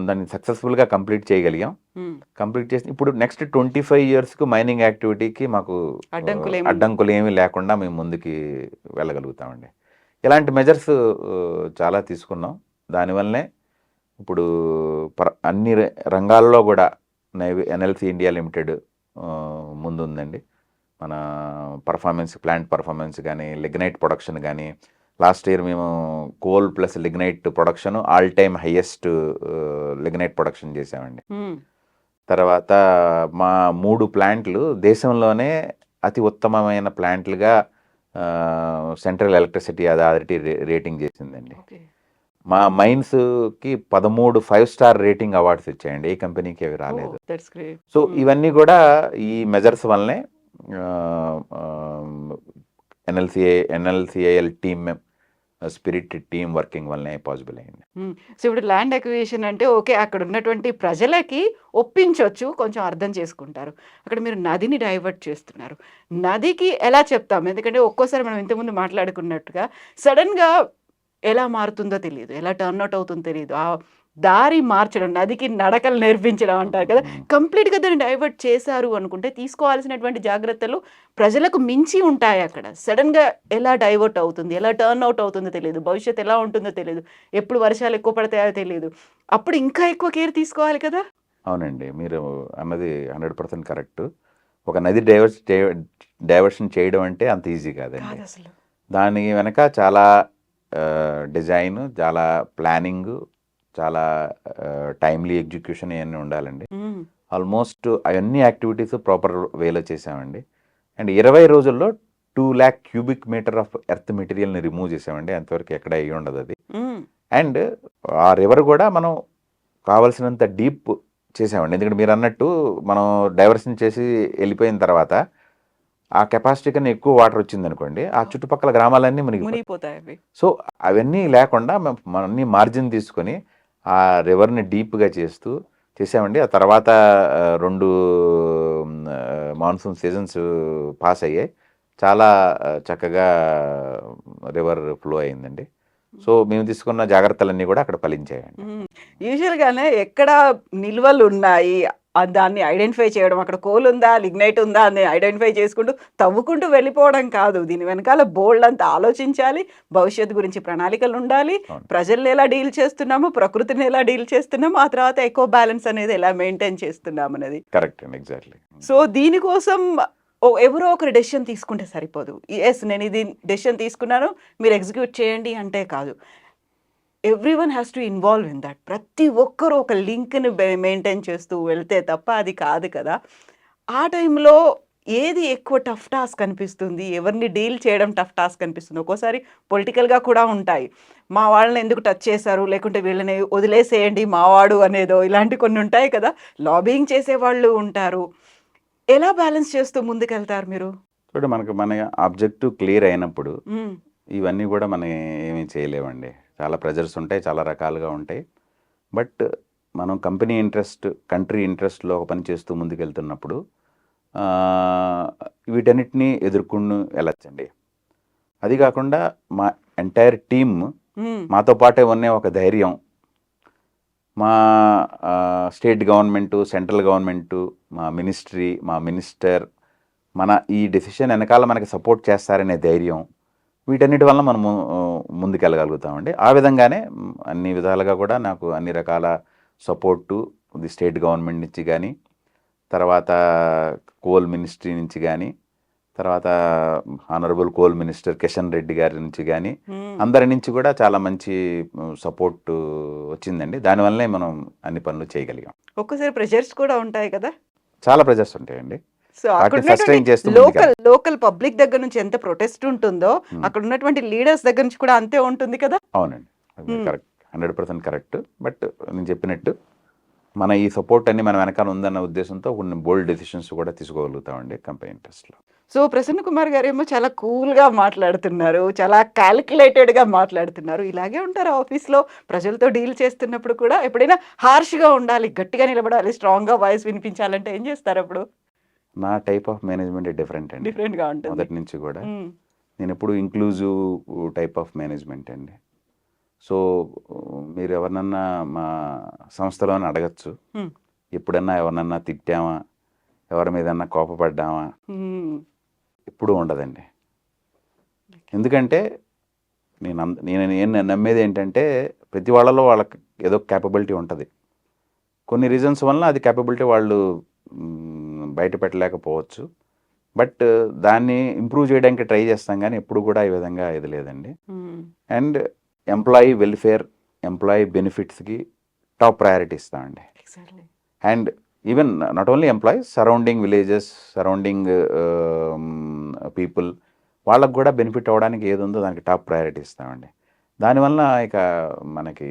B: దాన్ని సక్సెస్ఫుల్గా కంప్లీట్ చేయగలిగాం. కంప్లీట్ చేసి ఇప్పుడు నెక్స్ట్ 25 yearsకు మైనింగ్ యాక్టివిటీకి మాకు అడ్డంకులు ఏమీ లేకుండా మేము ముందుకి వెళ్ళగలుగుతామండి. ఇలాంటి మెజర్స్ చాలా తీసుకున్నాం. దానివల్లనే ఇప్పుడు అన్ని రంగాల్లో కూడా ఎన్ఎల్సి ఇండియా లిమిటెడ్ ముందుందండి. మన ప్లాంట్ పర్ఫార్మెన్స్ కానీ, లిగ్నైట్ ప్రొడక్షన్ కానీ, లాస్ట్ ఇయర్ మేము coal plus lignite production all time highest lignite production చేసామండి. తర్వాత మా 3 ప్లాంట్లు దేశంలోనే అతి ఉత్తమమైన ప్లాంట్లుగా సెంట్రల్ ఎలక్ట్రిసిటీ అథారిటీ రేటింగ్ చేసిందండి. మా మైన్స్కి 13 5-star రేటింగ్ అవార్డ్స్ వచ్చాయండి. ఏ కంపెనీకి అవి రాలేదు. సో ఇవన్నీ కూడా ఈ మెజర్స్ వల్లనే ఎన్ఎల్సిఐఎల్ టీమ్
C: స్పిరిట్ టీమ్ వర్కింగ్ వల్లనే పాసిబుల్ అయింది.
A: సో ఇప్పుడు ల్యాండ్ అక్విజిషన్ అంటే ఓకే, అక్కడ ఉన్నటువంటి ప్రజలకి ఒప్పించవచ్చు, కొంచెం అర్థం చేసుకుంటారు. అక్కడ మీరు నదిని డైవర్ట్ చేస్తున్నారు. నదికి ఎలా చెప్తాం? ఎందుకంటే ఒక్కోసారి మనం ఇంతకుముందు మాట్లాడుకున్నట్టుగా సడన్‌గా ఎలా మారుతుందో తెలీదు. ఎలా టర్న్ అవుట్ అవుతుందో తెలీదు. ఆ దారి మార్చడం, నదికి నడకలు నేర్పించడం అంటారు కదా! కంప్లీట్‌గా దాన్ని డైవర్ట్ చేశారు అనుకుంటే తీసుకోవాల్సినటువంటి జాగ్రత్తలు ప్రజలకు మించి ఉంటాయి అక్కడ. సడెన్‌గా ఎలా డైవర్ట్ అవుతుంది, ఎలా టర్న్ అవుట్ అవుతుందో తెలీదు. భవిష్యత్తు ఎలా ఉంటుందో తెలీదు. ఎప్పుడు వర్షాలు ఎక్కువ పడతాయో తెలీదు. అప్పుడు ఇంకా ఎక్కువ కేర్ తీసుకోవాలి కదా!
C: అవునండి. మీరు అన్నది 100% కరెక్టు. ఒక నది డైవర్షన్ చేయడం అంటే అంత ఈజీ కాదండి.
A: కాదసలు.
C: దాని వెనక చాలా డిజైను, చాలా ప్లానింగు, చాలా టైమ్లీ ఎగ్జిక్యూషన్ ఇవన్నీ ఉండాలండి.
A: హ్మ్.
C: ఆల్మోస్ట్ అవన్నీ యాక్టివిటీస్ ప్రాపర్ వేలో చేసామండి. అండ్ 20 రోజుల్లో 2,00,000 క్యూబిక్ మీటర్ ఆఫ్ ఎర్త్ మెటీరియల్ని రిమూవ్ చేసామండి. అంతవరకు ఎక్కడ అయ్యి ఉండదు అది.
A: హ్మ్.
C: అండ్ ఆ రివర్ కూడా మనం కావలసినంత డీప్ చేసామండి. ఎందుకంటే మీరు అన్నట్టు మనం డైవర్షన్ చేసి వెళ్ళిపోయిన తర్వాత ఆ కెపాసిటీ కన్నా ఎక్కువ వాటర్ వచ్చిందనుకోండి, ఆ చుట్టుపక్కల గ్రామాలన్నీ మునిగిపోతాయి.
A: మునిగిపోతాయి అవి.
C: సో అవన్నీ లేకుండా మనం అన్ని మార్జిన్ తీసుకొని ఆ రివర్ని డీప్గా చేసామండి. ఆ తర్వాత 2 మాన్సూన్ సీజన్స్ పాస్ అయ్యాయి. చాలా చక్కగా రివర్ ఫ్లో అయిందండి. సో మేము తీసుకున్న జాగ్రత్తలన్నీ కూడా అక్కడ ఫలించాయండి.
A: యూజువల్‌గానే ఎక్కడ నిల్వలున్నాయి, దాన్ని ఐడెంటిఫై చేయడం, అక్కడ కోల్ ఉందా, లిగ్నైట్ ఉందా అని ఐడెంటిఫై చేసుకుంటూ, తవ్వుకుంటూ వెళ్ళిపోవడం కాదు. దీని వెనకాల బోలెడంత ఆలోచించాలి. భవిష్యత్తు గురించి ప్రణాళికలుండాలి.
C: అవును.
A: ప్రజల్ని ఎలా డీల్ చేస్తున్నాము, ప్రకృతిని ఎలా డీల్ చేస్తున్నాము, ఆ తర్వాత ఎకో బ్యాలెన్స్ అనేది ఎలా మెయింటైన్ చేస్తున్నామనేది.
C: కరెక్ట్ అండి. ఎగ్జాక్ట్లీ.
A: సో, దీనికోసం ఎవరో ఒకరు డెసిషన్ తీసుకుంటే సరిపోదు. యెస్, నేను ఇది డెసిషన్ తీసుకున్నాను, మీరు ఎగ్జిక్యూట్ చేయండి అంటే కాదు. Everyone has to involve in that. ప్రతి ఒక్కరు ఒక లింక్‌ని మెయింటైన్ చేస్తూ వెళ్తే తప్ప అది కాదు కదా! ఆ టైంలో ఏది ఎక్కువ టఫ్ టాస్క్ అనిపిస్తుంది? ఎవరిని డీల్ చేయడం టఫ్ టాస్క్ అనిపిస్తుంది? ఒక్కోసారి పొలిటికల్‌గా కూడా ఉంటాయి. మా వాళ్ళని ఎందుకు టచ్ చేశారు? లేకుంటే వీళ్ళని వదిలేసేయండి మావాడు అనేదో ఇలాంటి కొన్ని ఉంటాయి కదా! లాబియింగ్ చేసేవాళ్ళు ఉంటారు. ఎలా బ్యాలెన్స్ చేస్తూ ముందుకెళ్తారు మీరు?
C: చూడండి, మన ఆబ్జెక్టివ్ క్లియర్ అయినప్పుడు
A: హ్మ్.
C: ఇవన్నీ కూడా మనం ఏమీ చేయలేమండి. చాలా ప్రెజర్స్ ఉంటాయి, చాలా రకాలుగా ఉంటాయి. బట్ మనం కంపెనీ ఇంట్రెస్ట్, కంట్రీ ఇంట్రెస్ట్‌లో ఒక పని చేస్తూ ముందుకెళ్తున్నప్పుడు వీటన్నిటిని ఎదుర్కొని వెళ్ళొచ్చండి. అది కాకుండా మా ఎంటైర్ టీమ్
A: హ్మ్.
C: మాతో పాటే ఉన్న ఒక ధైర్యం, మా స్టేట్ గవర్నమెంటు, సెంట్రల్ గవర్నమెంటు, మా మినిస్ట్రీ, మా మినిస్టర్ మన ఈ డెసిషన్ వెనకాల మనకి సపోర్ట్ చేస్తారనే ధైర్యం, వీటన్నిటి వల్ల మనము ముందుకెళ్ళగలుగుతామండి. ఆ విధంగానే అన్ని విధాలుగా కూడా నాకు అన్ని రకాల సపోర్టు ది స్టేట్ గవర్నమెంట్ నుంచి కానీ, తర్వాత కోల్ మినిస్ట్రీ నుంచి కానీ, తర్వాత honourable coal minister Kishan Reddy గారి నుంచి కానీ,
A: హ్మ్.
C: అందరి నుంచి కూడా చాలా మంచి సపోర్ట్ వచ్చిందండి. దానివల్లనే మనం అన్ని పనులు చేయగలిగాం.
A: ఒక్కోసారి ప్రెషర్స్ కూడా ఉంటాయి కదా!
C: చాలా ప్రెజర్స్ ఉంటాయండి.
A: సో, అక్కడ
C: వాటిని సస్టైన్ చేస్తూ
A: ఉన్నటువంటి
C: ముందుకెళ్ళాలి.
A: లోకల్ పబ్లిక్ దగ్గర నుంచి ఎంత ప్రొటెస్ట్ ఉంటుందో,
C: హ్మ్.
A: అక్కడ ఉన్నటువంటి లీడర్స్ దగ్గర నుంచి కూడా అంతే ఉంటుంది కదా!
C: అవునండి.
A: హ్మ్.
C: కరెక్ట్. 100% కరెక్ట్. బట్ నేను చెప్పినట్టు మన ఈ సపోర్ట్ అన్ని మన వెనకాల ఉందన్న ఉద్దేశంతో కొన్ని బోల్డ్ డెసిషన్స్ కూడా తీసుకోగలుగుతామండి కంపెనీ ఇంట్రెస్ట్‌లో.
A: సో, ప్రసన్న కుమార్ గారేమో చాలా కూల్‌గా మాట్లాడుతున్నారు. చాలా కాలిక్యులేటెడ్‌గా మాట్లాడుతున్నారు. ఇలాగే ఉంటారా ఆఫీస్‌లో? ప్రజలతో డీల్ చేస్తున్నప్పుడు కూడా ఎప్పుడైనా హార్ష్‌గా ఉండాలి, గట్టిగా నిలబడాలి, స్ట్రాంగ్‌గా వాయిస్ వినిపించాలంటే ఏం చేస్తారప్పుడు?
C: నా టైప్ ఆఫ్ మేనేజ్మెంటే డిఫరెంట్ అండి.
A: డిఫరెంట్‌గా ఉంటుంది.
C: మొదటి నుంచి కూడా.
A: హ్మ్.
C: నేనెప్పుడు ఇంక్లూజివ్ టైప్ ఆఫ్ మేనేజ్మెంట్ అండి. సో, మీరు ఎవరినన్నా మా సంస్థలోని అడగచ్చు.
A: హ్మ్.
C: ఎప్పుడన్నా ఎవరినన్నా తిట్టామా? ఎవరి మీదన్నా కోపపడ్డామా?
A: హ్మ్.
C: ఎప్పుడూ ఉండదండి. ఎందుకంటే నేను నమ్మేది ఏంటంటే ప్రతి వాళ్ళలో వాళ్ళకి ఏదో క్యాపబిలిటీ ఉంటది. కొన్ని రీజన్స్ వలన అది క్యాపబిలిటీ వాళ్ళు బయట పెట్టలేకపోవచ్చు. బట్ దాన్ని ఇంప్రూవ్ చేయడానికి ట్రై చేస్తాం గానీ ఎప్పుడు కూడా ఈ విధంగా ఇది లేదండి.
A: హ్మ్.
C: అండ్ ఎంప్లాయీ వెల్ఫేర్, ఎంప్లాయీ బెనిఫిట్స్‌కి టాప్ ప్రయారిటీ ఇస్తామండి.
A: Exactly.
C: And even not only employees, surrounding villages, surrounding people వాళ్ళకి కూడా బెనిఫిట్ అవ్వడానికి ఏది ఉందో దానికి టాప్ ప్రయారిటీ ఇస్తామండి. దానివల్ల ఇక మనకి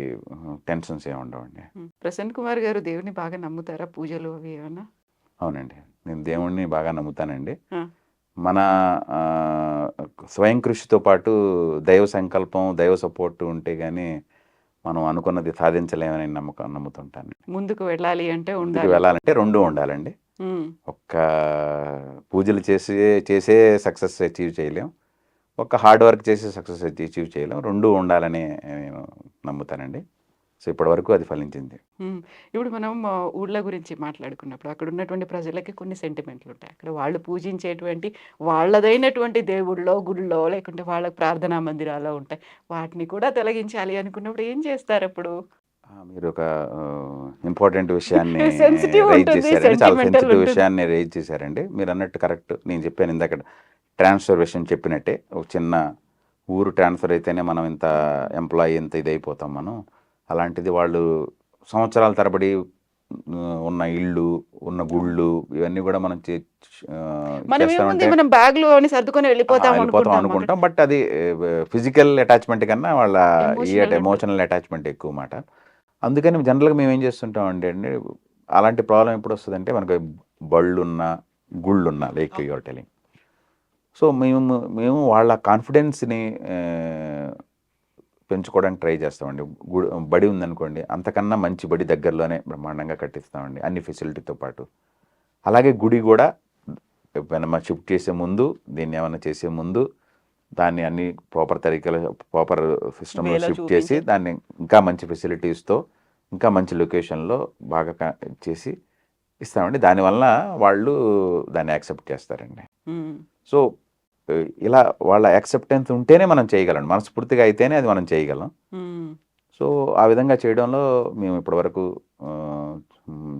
C: టెన్షన్స్ ఏమి ఉండవండి.
A: ప్రసన్న కుమార్ గారు దేవుడిని బాగా నమ్ముతారా? పూజలు అవి ఏమన్నా?
C: అవునండి. నేను దేవుడిని బాగా నమ్ముతానండి.
A: ఆ!
C: మన
B: స్వయం కృషితో పాటు దైవ సంకల్పం, దైవ సపోర్ట్ ఉంటే గానీ మనం అనుకున్నది సాధించలేమని నమ్ముతుంటాను.
A: ముందుకు వెళ్ళాలి అంటే
B: ముందుకు
A: ఉండాలి.
B: వెళ్ళాలంటే 2 ఉండాలండి.
A: హ్మ్.
B: ఒక్క పూజలు చేసే సక్సెస్ అచీవ్ చేయలేం. ఒక్క హార్డ్ వర్క్ చేసి సక్సెస్ అచీవ్ చేయలేం. 2 ఉండాలని నేను నమ్ముతానండి. సో, ఇప్పటివరకు అది ఫలించింది.
A: హ్మ్. ఇప్పుడు మనం ఊర్ల గురించి మాట్లాడుకున్నప్పుడు అక్కడ ఉన్నటువంటి ప్రజలకి కొన్ని సెంటిమెంట్లు ఉంటాయి. అక్కడ వాళ్ళు పూజించేటువంటి వాళ్ళదైనటువంటి దేవుళ్ళో, గుడిలో లేకుంటే వాళ్ళ ప్రార్థనా మందిరాల్లో ఉంటాయి. వాటిని కూడా తొలగించాలి అనుకున్నప్పుడు ఏం చేస్తారప్పుడు?
B: మీరొక ఇంపార్టెంట్ విషయాన్ని
A: సెన్సిటివ్
B: రైజ్
A: ఉంటుంది.
B: చేశారండి. చాలా
A: సెంటిమెంటల్
B: సెన్సిటివ్
A: ఉంటుంది.
B: విషయాన్ని రైజ్ చేశారండి. మీరన్నట్టు కరెక్ట్. నేను చెప్పాను ఇందాక ట్రాన్స్ఫర్ విషయం చెప్పినట్టే. ఒక చిన్న ఊరు ట్రాన్స్ఫర్ అయితేనే మనం ఇంత ఎంప్లాయీ ఇంత ఇదైపోతాం మనం. అలాంటిది వాళ్ళు సంవత్సరాల తరబడి ఉన్న ఇళ్ళు, ఉన్న గుళ్ళు ఇవన్నీ కూడా మనం
A: మనం ఏముంది
B: చేస్తామంటే
A: మనం బ్యాగ్‌లు అని సర్దుకొని వెళ్ళిపోతాం
B: వెళ్ళిపోతాం
A: అనుకుంటాం. అక్కడ
B: అనుకుంటాం. బట్ అది ఫిజికల్ అటాచ్‌మెంట్ కన్నా వాళ్ళ
A: ఎమోషనల్ ఉంటుంది.
B: ఎమోషనల్ అటాచ్‌మెంట్ ఎక్కువ మాట. అందుకని జనరల్‌గా మేమేం చేస్తుంటామంటే అండి, అలాంటి ప్రాబ్లమ్ ఎప్పుడొస్తదంటే మనకు బళ్ళున్నా, గుళ్ళున్నా like you are telling. So, మేము వాళ్ళ కాన్ఫిడెన్స్‌ని పెంచుకోవడానికి ట్రై చేస్తామండి. బడి ఉందనుకోండి, అంతకన్నా మంచి బడి దగ్గరలోనే బ్రహ్మాండంగా కట్టిస్తామండి అన్ని ఫెసిలిటీతో పాటు. అలాగే గుడి కూడా ఏమైనా షిఫ్ట్ చేసే ముందు, దీన్ని ఏమైనా చేసే ముందు దాన్ని అన్ని ప్రాపర్ సిస్టంలో
A: వేలో
B: షిఫ్ట్ చేసి
A: చూపించి.
B: దాన్ని ఇంకా మంచి ఫెసిలిటీస్‌తో, ఇంకా మంచి లొకేషన్‌లో బాగా చేసి ఇస్తామండి. దానివల్ల వాళ్ళు దాన్ని యాక్సెప్ట్ చేస్తారండి.
A: హ్మ్.
B: సో, ఇలా వాళ్ళ యాక్సెప్టెన్స్ ఉంటేనే మనం చేయగలం. మనస్ఫూర్తిగా అయితేనే అది మనం చేయగలం.
A: హ్మ్.
B: సో, ఆ విధంగా చేయడంలో మేము ఇప్పటివరకు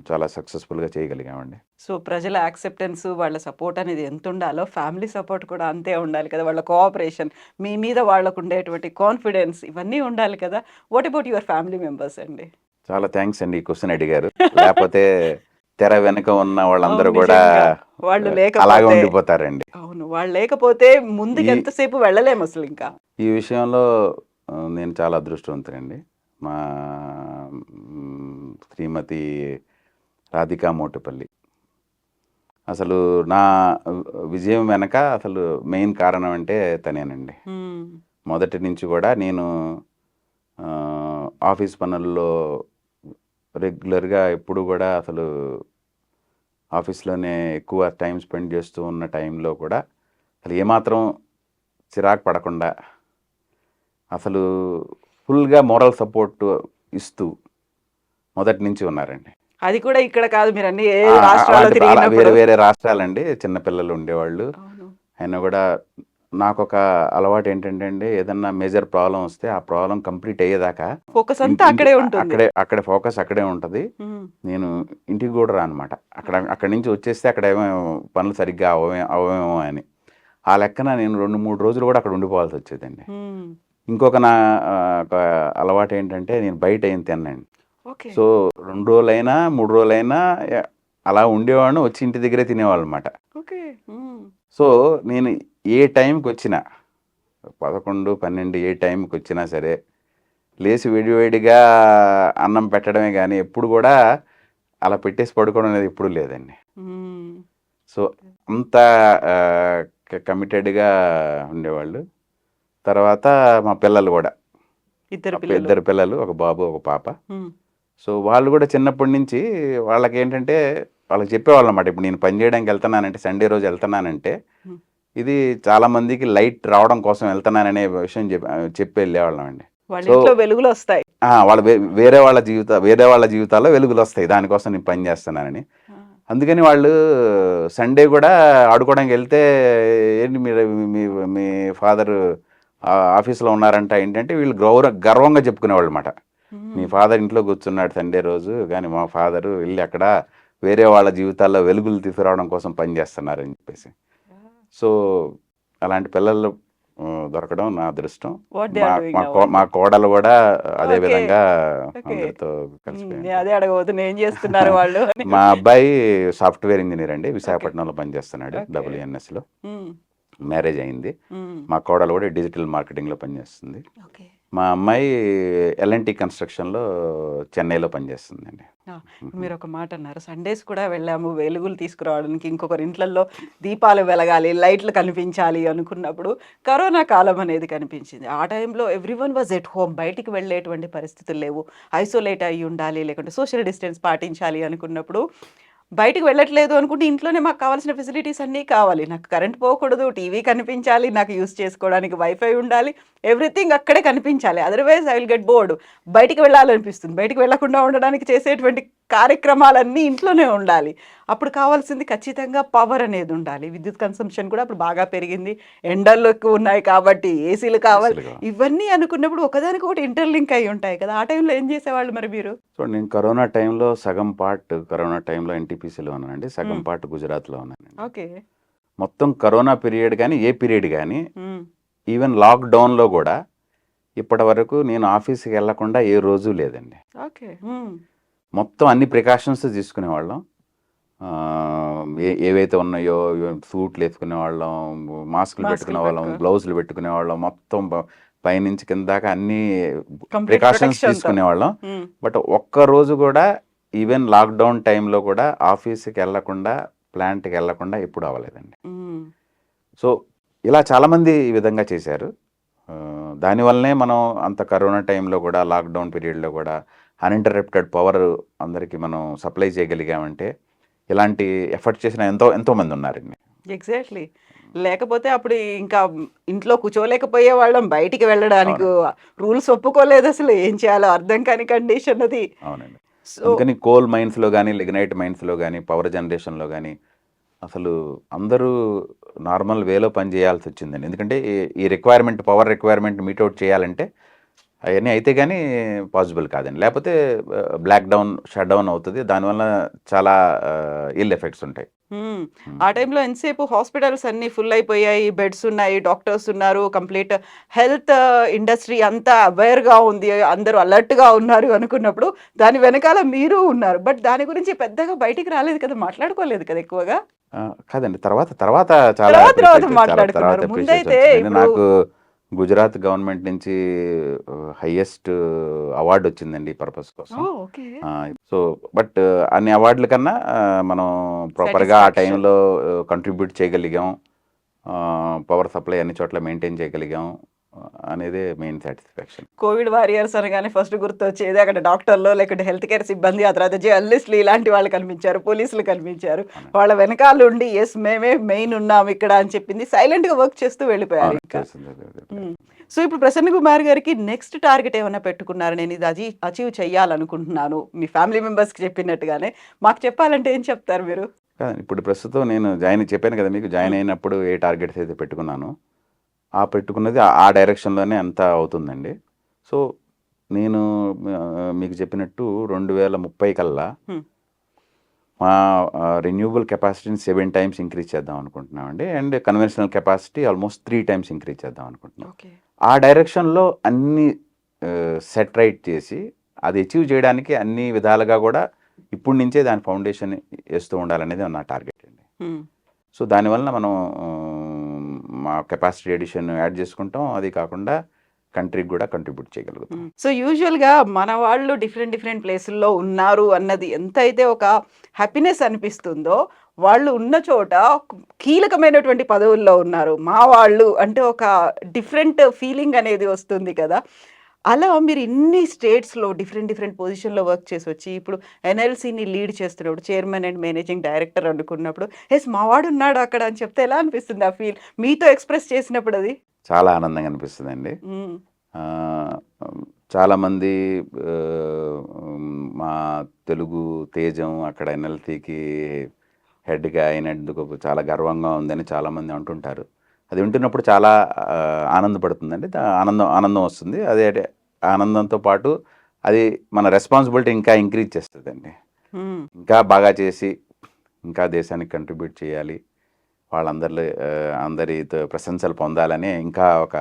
B: చాలా సక్సెస్‌ఫుల్‌గా చేయగలిగామండి.
A: సో, ప్రజల యాక్సెప్టెన్స్, వాళ్ళ సపోర్ట్ అనేది ఎంతుండాలో, ఫ్యామిలీ సపోర్ట్ కూడా అంతే ఉండాలి కదా! వాళ్ళ కోఆపరేషన్, మీ మీద వాళ్ళకుండేటువంటి కాన్ఫిడెన్స్ ఇవన్నీ ఉండాలి కదా! What about your family members అండి?
B: చాలా థ్యాంక్స్ అండి ఈ క్వెషన్ అడిగారు. లేపోతే తెర వెనక ఉన్న వాళ్ళందరూ
A: అవును.
B: కూడా
A: నిజంగా. వాళ్ళు
B: అలాగే
A: లేకపోతే
B: ఉండిపోతారండి.
A: అవును. వాళ్ళు లేకపోతే ముందుకు
B: ఈ
A: ఎంతసేపు వెళ్ళలేమసలింకా.
B: ఈ విషయంలో నేను చాలా అదృష్టవంతుడండి. మా శ్రీమతి రాధికా మోటుపల్లి. అసలు నా విజయం వెనక అసలు మెయిన్ కారణం అంటే తనేనండి.
A: హ్మ్.
B: మొదటి నుంచి కూడా నేను ఆఫీస్ పనుల్లో రెగ్యులర్‌గా ఎప్పుడు కూడా అసలు ఆఫీస్‌లోనే ఎక్కువ టైం స్పెండ్ చేస్తూ ఉన్న టైంలో కూడా అసలు ఏమాత్రం చిరాకు పడకుండా అసలు ఫుల్‌గా మోరల్ సపోర్ట్ ఇస్తూ మొదటి నుంచి ఉన్నారండి.
A: అది కూడా ఇక్కడ కాదు మీరన్నీ ఏ
B: ఆ!
A: రాష్ట్రాల్లో
B: వేరే
A: తిరిగినప్పుడు.
B: వేరే రాష్ట్రాలండి. చిన్న పిల్లలు ఉండేవాళ్ళు.
A: అవును.
B: అయినా కూడా నాకొక అలవాటు ఏంటంటే అండి, ఏదన్నా మేజర్ ప్రాబ్లమ్ వస్తే ఆ ప్రాబ్లమ్ కంప్లీట్ అయ్యేదాకా
A: ఫోకస్ అంతా అక్కడే ఉంటుంది.
B: అక్కడే ఫోకస్ అక్కడే ఉంటది.
A: హ్మ్.
B: నేను ఇంటికి కూడా రానమాట. అక్కడి నుంచి వచ్చేస్తే అక్కడ ఏమో పనులు సరిగ్గా అవ్వవేమో అని. ఆ లెక్కన నేను 2, 3 రోజులు కూడా అక్కడ ఉండిపోవాల్సొచ్చేదండి.
A: హ్మ్.
B: ఇంకొక ఒక అలవాటేంటంటే నేను బయట ఏం తిననండి.
A: ఓకే.
B: సో, 2 రోజులైనా, 3 రోజులైనా అలా ఉండేవాడిని. వచ్చి ఇంటి దగ్గరే తినేవాళ్ళనమాట.
A: ఓకే. హ్మ్.
B: సో, నేను ఏ టైంకొచ్చినా 11, 12 ఏ టైంకొచ్చినా సరే, లేసి వేడిగా అన్నం పెట్టడమే గానీ, ఎప్పుడు గూడా అలా పెట్టేసి పడుకోవడం అనేది ఎప్పుడూ లేదండి.
A: హ్మ్.
B: సో, అంత కమిటెడ్‌గా ఉండేవాళ్ళు. తర్వాత మా పిల్లలు గూడా.
A: ఇద్దరు పిల్లలు.
B: ఇద్దరు పిల్లలు. ఒక బాబు, ఒక పాప.
A: హ్మ్.
B: సో, వాళ్ళు గూడా చిన్నప్పటి నుంచి వాళ్ళకేంటంటే, వాళ్ళకి చెప్పేవాళ్ళనమాట. ఇప్పుడు నేను పని చేయడానికి వెళ్తున్నానంటే, సండే రోజు వెళ్తున్నానంటే,
A: హ్మ్.
B: ఇది చాలామందికి లైట్ రావడం కోసం వెళ్తున్నాననే విషయం చెప్పి వెళ్ళేవాళ్ళమండి.
A: వాళ్ళ
B: సో,
A: ఇంట్లో వెలుగులొస్తాయి.
B: వాళ్ళ వేరే వాళ్ళ జీవితాల్లో వెలుగులొస్తాయి. దానికోసం నేను పని చేస్తున్నానని.
A: ఆ!
B: అందుకని వాళ్ళు సండే గూడా ఆడుకోవడానికి వెళ్తే, ఏంటి మీరు మీ మీ ఫాదరు ఆఫీస్‌లో ఉన్నారంట ఏంటంటే, వీళ్ళు గర్వంగా చెప్పుకునేవాళ్ళమాట. మీ
A: హ్మ్.
B: ఫాదర్ ఇంట్లో కూర్చున్నాడు సండే రోజు, కానీ మా ఫాదరు వెళ్లి అక్కడ వేరే వాళ్ళ జీవితాల్లో వెలుగులు తీసుకురావడం కోసం పని చేస్తున్నారని చెప్పేసి. సో, అలాంటి పిల్లలు దొరకడం నా అదృష్టం.
A: వాట్ దే
B: మా
A: ఆర్ డూయింగ్
B: మా
A: నౌ
B: కో మా
A: అండి.
B: కోడలు గూడా అదే
A: ఓకే.
B: విధంగా
A: ఓకే.
B: అందరితో
A: హ్మ్.
B: కలిసిపోయి
A: నేను
B: ఉంటారు.
A: అదే అడగబోతున్నా. ఏం చేస్తున్నారు వాళ్ళు అని.
B: మా అబ్బాయి సాఫ్ట్‌వేర్ ఇంజినీర్ అండి.
A: ఓకే.
B: విశాఖపట్నంలో పనిచేస్తున్నాడు.
A: ఓకే.
B: డబ్ల్యూఎన్ఎస్‌లో.
A: హ్మ్.
B: మ్యారేజ్ అయింది.
A: హ్మ్.
B: మా కోడలు కూడా డిజిటల్ మార్కెటింగ్‌లో పనిచేస్తుంది.
A: ఓకే.
B: మా అమ్మాయి ఎల్ఎన్టీ కన్స్ట్రక్షన్లో చెన్నైలో పనిచేస్తుందండి.
A: మీరు ఒక మాట అన్నారు, సండేస్ కూడా వెళ్ళాము వెలుగులు తీసుకురావడానికి, ఇంకొకరి ఇంట్లల్లో దీపాలు వెలగాలి, లైట్లు కనిపించాలి అనుకున్నప్పుడు కరోనా కాలం అనేది కనిపించింది. ఆ టైంలో ఎవ్రీవన్ వాజ్ ఎట్ హోమ్, బయటికి వెళ్ళేటువంటి పరిస్థితులు లేవు, ఐసోలేట్ అయ్యి ఉండాలి, లేకుంటే సోషల్ డిస్టెన్స్ పాటించాలి అనుకున్నప్పుడు బయటికి వెళ్ళట్లేదు అనుకుంటే ఇంట్లోనే మాకు కావాల్సిన ఫెసిలిటీస్ అన్నీ కావాలి, నాకు కరెంట్ పోకూడదు, టీవీ కనిపించాలి, నాకు యూస్ చేసుకోవడానికి వైఫై ఉండాలి, ఎవ్రీథింగ్ అక్కడే కనిపించాలి, otherwise I will get bored. బయటికి వెళ్ళాలనిపిస్తుంది, బయటికి వెళ్ళకుండా ఉండడానికి చేసేటువంటి కార్యక్రమాలన్నీ ఇంట్లోనే ఉండాలి. అప్పుడు కావాల్సింది ఖచ్చితంగా పవర్ అనేది ఉండాలి. విద్యుత్ కన్సంప్షన్ కూడా అప్పుడు బాగా పెరిగింది, ఎండలు ఎక్కువ ఉన్నాయి కాబట్టి ఏసీలు కావాలి.
B: ఏసీలు కావాలి.
A: ఇవన్నీ అనుకున్నప్పుడు ఒకదానికొకటి ఇంటర్లింక్ అయి ఉంటాయి కదా, ఆ టైంలో ఏం చేసేవాళ్ళు మరి మీరు?
B: సో నేను కరోనా టైంలో సగం పార్ట్ కరోనా టైంలో ఎన్టీపీసీలో ఉన్నానండి, సగం పార్ట్ గుజరాత్లో ఉన్నానండి.
A: ఓకే.
B: మొత్తం కరోనా పీరియడ్ కానీ ఏ పీరియడ్ కానీ ఈవెన్ లాక్డౌన్లో కూడా ఇప్పటి వరకు నేను ఆఫీస్కి వెళ్లకుండా ఏ రోజు లేదండి.
A: ఓకే.
B: మొత్తం అన్ని ప్రికాషన్స్ తీసుకునేవాళ్ళం. ఏవైతే ఉన్నాయో సూట్లు వేసుకునేవాళ్ళం, మాస్కులు పెట్టుకునేవాళ్ళం, గ్లౌజులు పెట్టుకునేవాళ్ళం, మొత్తం పైనుంచి కింద దాకా అన్ని ప్రికాషన్స్ తీసుకునేవాళ్ళం. బట్ ఒక్క రోజు కూడా ఈవెన్ లాక్డౌన్ టైంలో కూడా ఆఫీస్కి వెళ్లకుండా, ప్లాంట్కి వెళ్లకుండా ఎప్పుడు అవ్వలేదండి. సో ఇలా చాలామంది ఈ విధంగా చేశారు. దానివల్లనే మనం అంత కరోనా టైంలో కూడా, లాక్డౌన్ పీరియడ్లో కూడా అన్ఇంటరప్టెడ్ పవర్ అందరికీ మనం సప్లై చేయగలిగామంటే ఇలాంటి ఎఫర్ట్ చేసిన ఎంతోమంది ఉన్నారండి.
A: ఎగ్జాక్ట్లీ. లేకపోతే అప్పుడు ఇంకా ఇంట్లో కూర్చోలేకపోయే వాళ్ళం, బయటికి వెళ్ళడానికి రూల్స్ ఒప్పుకోలేదు, అసలు ఏం చేయాలో అర్థం కాని కండిషన్ అది.
B: అవునండి. అందుకని కోల్ మైన్స్లో కానీ, లిగ్నైట్ మైన్స్లో కానీ, పవర్ జనరేషన్లో కానీ అసలు అందరూ నార్మల్ వేలో పని చేయాల్సి వచ్చిందండి. ఎందుకంటే ఈ రిక్వైర్మెంట్, పవర్ రిక్వైర్మెంట్ మీట్అవుట్ చేయాలంటే అవన్నీ అయితే కానీ పాసిబుల్ కాదండి. లేకపోతే బ్లాక్ డౌన్, షట్ డౌన్ అవుతుంది. దానివల్ల చాలా ఇల్ ఎఫెక్ట్స్ ఉంటాయి.
A: ఆ టైంలో ఎంతసేపు హాస్పిటల్స్ అన్నీ ఫుల్ అయిపోయాయి, బెడ్స్ ఉన్నాయి, డాక్టర్స్ ఉన్నారు, కంప్లీట్ హెల్త్ ఇండస్ట్రీ అంతా అవేర్గా ఉంది, అందరూ అలర్ట్గా ఉన్నారు అనుకున్నప్పుడు దాని వెనకాల మీరు ఉన్నారు. బట్ దాని గురించి పెద్దగా బయటికి రాలేదు కదా, మాట్లాడుకోలేదు కదా ఎక్కువగా.
B: కాదండి, తర్వాత చాలా
A: మాట్లాడుకున్నారు. ముందైతే
B: నాకు గుజరాత్ గవర్నమెంట్ నుంచి హైయెస్ట్ అవార్డు వచ్చిందండి ఈ పర్పస్ కోసం. సో బట్ అన్ని అవార్డుల కన్నా మనం ప్రాపర్గా ఆ టైంలో కంట్రిబ్యూట్ చేయగలిగాం, పవర్ సప్లై అన్ని చోట్ల మెయింటైన్ చేయగలిగాం అనేది మెయిన్ సాటిస్ఫాక్షన్.
A: కోవిడ్ వారియర్స్ అనగానే ఫస్ట్ గుర్తొచ్చేది అక్కడ డాక్టర్లు, లేకుంటే హెల్త్ కేర్ సిబ్బంది, ఆ తర్వాత జర్నలిస్టులు, ఇలాంటి వాళ్ళు కనిపించారు, పోలీసులు కనిపించారు. వాళ్ళ వెనకాల ఉండి ఎస్ మేమే మెయిన్ ఉన్నాం ఇక్కడ అని చెప్పింది, సైలెంట్గా వర్క్ చేస్తూ వెళ్ళిపోయారు. సో ఇప్పుడు ప్రసన్న కుమార్ గారికి నెక్స్ట్ టార్గెట్ ఏమైనా పెట్టుకున్నారు, నేను ఇది అచీవ్ చేయాలనుకుంటున్నాను, మీ ఫ్యామిలీ మెంబర్స్కి చెప్పినట్టుగానే మాకు చెప్పాలంటే ఏం చెప్తారు మీరు?
B: కాదండి, ఇప్పుడు ప్రస్తుతం నేను చెప్పాను కదా మీకు, జాయిన్ అయినప్పుడు ఏ టార్గెట్స్ అయితే పెట్టుకున్నాను, ఆ పెట్టుకున్నది ఆ డైరెక్షన్లోనే అంతా అవుతుందండి. సో నేను మీకు చెప్పినట్టు 2030 కల్లా మా రెన్యూబుల్ కెపాసిటీని 7 times ఇంక్రీజ్ చేద్దాం అనుకుంటున్నామండి. And conventional capacity almost 3 times increase చేద్దాం అనుకుంటున్నాం. ఆ డైరెక్షన్లో అన్ని సెట్ రైట్ చేసి అది అచీవ్ చేయడానికి అన్ని విధాలుగా కూడా ఇప్పటి నుంచే దాని ఫౌండేషన్ వేస్తూ ఉండాలనేది నా టార్గెట్ అండి. సో దానివల్ల మనం మా కెపాసిటీ ఎడిషన్ యాడ్ చేసుకుంటాం, అది కాకుండా కంట్రీకి కూడా కంట్రిబ్యూట్ చేయగలుగుతాం.
A: సో యూజువల్గా మన వాళ్ళు డిఫరెంట్ ప్లేసుల్లో ఉన్నారు అన్నది ఎంతైతే ఒక హ్యాపీనెస్ అనిపిస్తుందో, వాళ్ళు ఉన్న చోట కీలకమైనటువంటి పదవుల్లో ఉన్నారు మా వాళ్ళు అంటే ఒక డిఫరెంట్ ఫీలింగ్ అనేది వస్తుంది కదా. అలా మీరు ఇన్ని స్టేట్స్లో డిఫరెంట్ పొజిషన్లో వర్క్ చేసి వచ్చి ఇప్పుడు ఎన్ఎల్సీని లీడ్ చేస్తున్నప్పుడు, చైర్మన్ అండ్ మేనేజింగ్ డైరెక్టర్ అనుకున్నప్పుడు, ఎస్ మావాడు ఉన్నాడు అక్కడ అని చెప్తే ఎలా అనిపిస్తుంది ఆ ఫీల్ మీతో ఎక్స్ప్రెస్ చేసినప్పుడు? అది
B: చాలా ఆనందంగా అనిపిస్తుందండి. చాలామంది మా తెలుగు తేజం అక్కడ ఎన్ఎల్సీకి హెడ్గా అయినందుకు చాలా గర్వంగా ఉందని చాలామంది అంటుంటారు. అది వింటున్నప్పుడు చాలా ఆనందపడుతుందండి, ఆనందం వస్తుంది. అదే ఆనందంతో పాటు అది మన రెస్పాన్సిబిలిటీ ఇంకా ఇంక్రీజ్ చేస్తుందండి. ఇంకా బాగా చేసి ఇంకా దేశానికి కంట్రిబ్యూట్ చేయాలి, అందరి ప్రశంసలు పొందాలని ఇంకా ఒక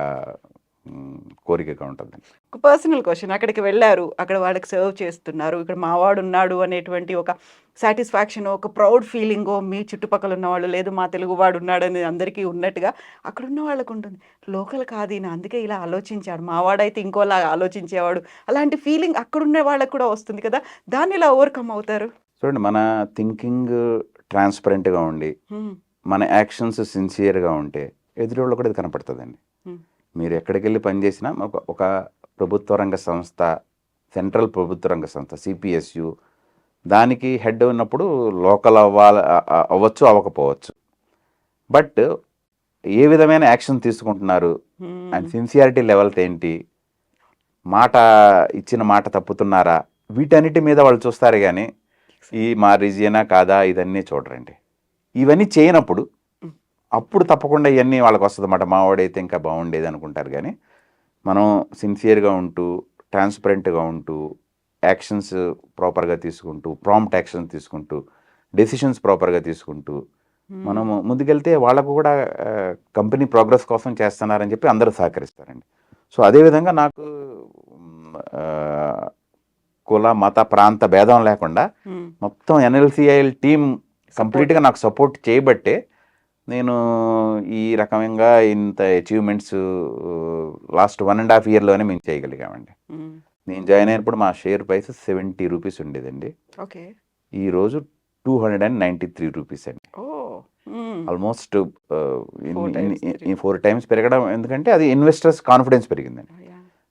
B: కోరికగా ఉంటుందండి.
A: ఒక పర్సనల్ క్వశ్చన్, అక్కడికి వెళ్ళారు, అక్కడ వాళ్ళకి సర్వ్ చేస్తున్నారు, ఇక్కడ మావాడు ఉన్నాడు అనేటువంటి ఒక సాటిస్ఫాక్షన్, ఒక ప్రౌడ్ ఫీలింగో మీ చుట్టుపక్కల ఉన్నవాళ్ళు, లేదు మా తెలుగువాడు ఉన్నాడని అందరికీ ఉన్నట్టుగా అక్కడ ఉన్న వాళ్ళకు ఉంటుంది. లోకల్ కాదు ఈయన, అందుకే ఇలా ఆలోచించాడు, మావాడైతే ఇంకోలా ఆలోచించేవాడు, అలాంటి ఫీలింగ్ అక్కడున్న వాళ్ళకు కూడా వస్తుంది కదా, దాన్ని ఇలా ఓవర్కమ్ అవుతారు?
B: చూడండి, మన థింకింగ్ ట్రాన్స్పరెంట్గా ఉండి మన యాక్షన్స్ సిన్సియర్గా ఉంటే ఎదురోళ్ళు కూడా ఇది కనపడుతుందండి. మీరు ఎక్కడికి వెళ్ళి పనిచేసినా ఒక ప్రభుత్వ రంగ సంస్థ, సెంట్రల్ ప్రభుత్వ రంగ సంస్థ సిపిఎస్యు, దానికి హెడ్ ఉన్నప్పుడు లోకల్ అవ్వచ్చు అవ్వకపోవచ్చు, బట్ ఏ విధమైన యాక్షన్ తీసుకుంటున్నారు అండ్ సిన్సియారిటీ లెవెల్స్ ఏంటి, ఇచ్చిన మాట తప్పుతున్నారా, వీటన్నిటి మీద వాళ్ళు చూస్తారు. కానీ ఈ మా రీజియనా కాదా ఇదన్నీ చూడరండి. ఇవన్నీ చేయనప్పుడు అప్పుడు తప్పకుండా ఇవన్నీ వాళ్ళకి వస్తుంది అన్నమాట. మావాడైతే ఇంకా బాగుండేది అనుకుంటారు. కానీ మనం సిన్సియర్గా ఉంటూ, ట్రాన్స్పరెంట్గా ఉంటూ, యాక్షన్స్ ప్రాపర్గా తీసుకుంటూ, ప్రాంప్ట్ యాక్షన్స్ తీసుకుంటూ, డెసిషన్స్ ప్రాపర్గా తీసుకుంటూ మనము ముందుకెళ్తే వాళ్ళకు కూడా కంపెనీ ప్రోగ్రెస్ కోసం చేస్తున్నారని చెప్పి అందరూ సహకరిస్తారండి. సో అదేవిధంగా నాకు కుల మత ప్రాంత భేదం లేకుండా మొత్తం ఎన్ఎల్సిఐఎల్ టీమ్ కంప్లీట్గా నాకు సపోర్ట్ చేయబట్టే నేను ఈ రకంగా ఇంత అచీవ్మెంట్స్ లాస్ట్ 1.5 yearలోనే మేము చేయగలిగామండి. నేను జాయిన్ అయినప్పుడు మా షేర్ ప్రైస్ 70 రూపీస్ ఉండేదండి. ఈరోజు 293 రూపీస్ అండి. ఆల్మోస్ట్ 4 times పెరగడం. ఎందుకంటే అది ఇన్వెస్టర్స్ కాన్ఫిడెన్స్ పెరిగిందండి.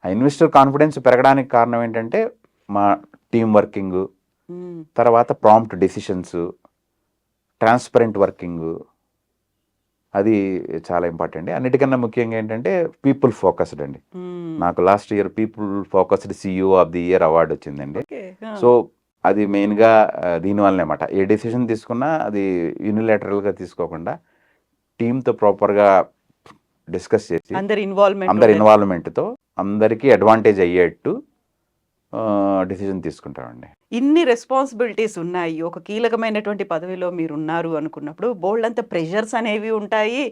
B: ఆ ఇన్వెస్టర్ కాన్ఫిడెన్స్ పెరగడానికి కారణం ఏంటంటే మా టీమ్ వర్కింగ్, తర్వాత ప్రాంప్ట్ డెసిషన్స్, ట్రాన్స్పరెంట్ వర్కింగ్, అది చాలా ఇంపార్టెంట్. అన్నిటికన్నా ముఖ్యంగా ఏంటంటే పీపుల్ ఫోకస్డ్ అండి. నాకు last year people focused CEO of the year award వచ్చిందండి. సో అది మెయిన్గా దీనివల్లనే అన్నమాట. ఏ డెసిషన్ తీసుకున్నా అది యూనిలేటరల్గా తీసుకోకుండా టీంతో ప్రాపర్గా డిస్కస్ చేసి అందరి ఇన్వాల్వ్మెంట్తో అందరికీ అడ్వాంటేజ్ అయ్యేట్టు డిసిజన్ తీసుకుంటామండి.
A: ఇన్ని రెస్పాన్సిబిలిటీస్ ఉన్నాయి, ఒక కీలకమైనటువంటి పదవిలో మీరు ఉన్నారు అనుకున్నప్పుడు బోల్డ్ అంత ప్రెషర్స్ అనేవి ఉంటాయి,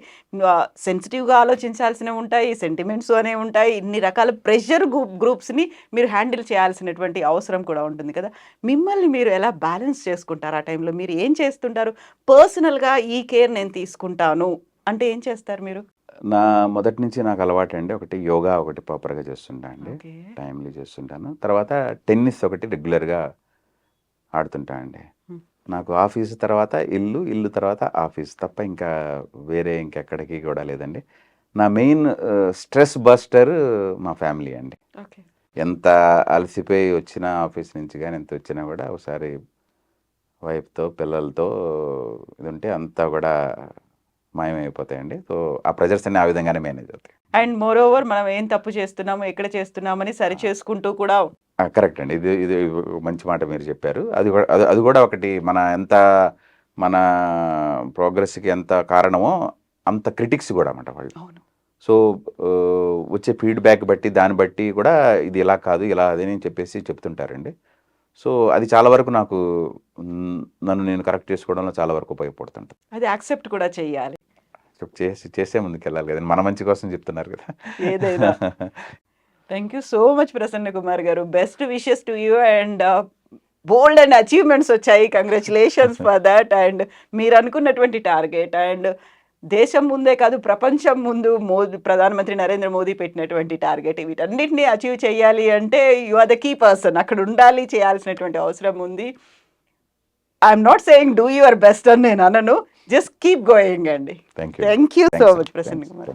A: సెన్సిటివ్గా ఆలోచించాల్సినవి ఉంటాయి, సెంటిమెంట్స్ అనేవి ఉంటాయి, ఇన్ని రకాల ప్రెషర్ గ్రూప్స్ని మీరు హ్యాండిల్ చేయాల్సినటువంటి అవసరం కూడా ఉంటుంది కదా. మిమ్మల్ని మీరు ఎలా బ్యాలెన్స్ చేసుకుంటారు? ఆ టైంలో మీరు ఏం చేస్తుంటారు? పర్సనల్గా ఈ కేర్ నేను తీసుకుంటాను అంటే ఏం చేస్తారు మీరు?
B: నా మొదటి నుంచి నాకు అలవాటు అండి. ఒకటి యోగా ఒకటి ప్రాపర్గా చేస్తుంటా అండి, టైమ్లీ చేస్తుంటాను. తర్వాత టెన్నిస్ ఒకటి రెగ్యులర్గా ఆడుతుంటా అండి. నాకు ఆఫీసు తర్వాత ఇల్లు, ఇల్లు తర్వాత ఆఫీస్ తప్ప ఇంకా వేరే ఇంకెక్కడికి కూడా లేదండి. నా మెయిన్ స్ట్రెస్ బస్టర్ మా ఫ్యామిలీ అండి. ఎంత అలసిపోయి వచ్చినా ఆఫీస్ నుంచి కానీ ఎంత వచ్చినా కూడా ఒకసారి వైఫ్తో పిల్లలతో ఇది ఉంటే అంతా కూడా మాయమైపోతాయండి. సో ఆ ప్రెజర్స్ అన్ని ఆ విధంగానే మేనేజ్ అవుతాయి.
A: అండ్ మోర్ ఓవర్ మనం ఏం తప్పు చేస్తున్నాము, ఎక్కడ చేస్తున్నామని సరి చేసుకుంటూ కూడా.
B: కరెక్ట్ అండి, ఇది ఇది మంచి మాట మీరు చెప్పారు. అది కూడా ఒకటి మన ప్రోగ్రెస్కి ఎంత కారణమో అంత క్రిటిక్స్ కూడా అన్నమాట వాళ్ళు. సో వచ్చే ఫీడ్బ్యాక్ బట్టి దాన్ని బట్టి కూడా ఇది ఇలా కాదు ఇలా అదని చెప్పేసి చెప్తుంటారండి. సో అది చాలా వరకు నాకు నన్ను నేను కరెక్ట్ చేసుకోవడంలో చాలా వరకు ఉపయోగపడుతుంటుంది.
A: అది యాక్సెప్ట్ కూడా చేయాలి,
B: చేసే ముందుకు వెళ్ళాలి కదండి, మన మంచి కోసం చెప్తున్నారు కదా
A: ఏదైనా. Thank you so much Prasanna Kumar garu. Best విషెస్ to you and bold and achievements వచ్చాయి. Congratulations for that. అండ్ మీరు అనుకున్నటువంటి టార్గెట్ అండ్ దేశం ముందే కాదు ప్రపంచం ముందు ప్రధానమంత్రి నరేంద్ర మోదీ పెట్టినటువంటి టార్గెట్, వీటన్నిటిని అచీవ్ చేయాలి అంటే you are the key person. అక్కడ ఉండాలి, చేయాల్సినటువంటి అవసరం ఉంది. I'm not saying do your best అని నేను అనను, జస్ట్ కీప్ గోయింగ్ అండి. Thank you so much Prasanna Kumar.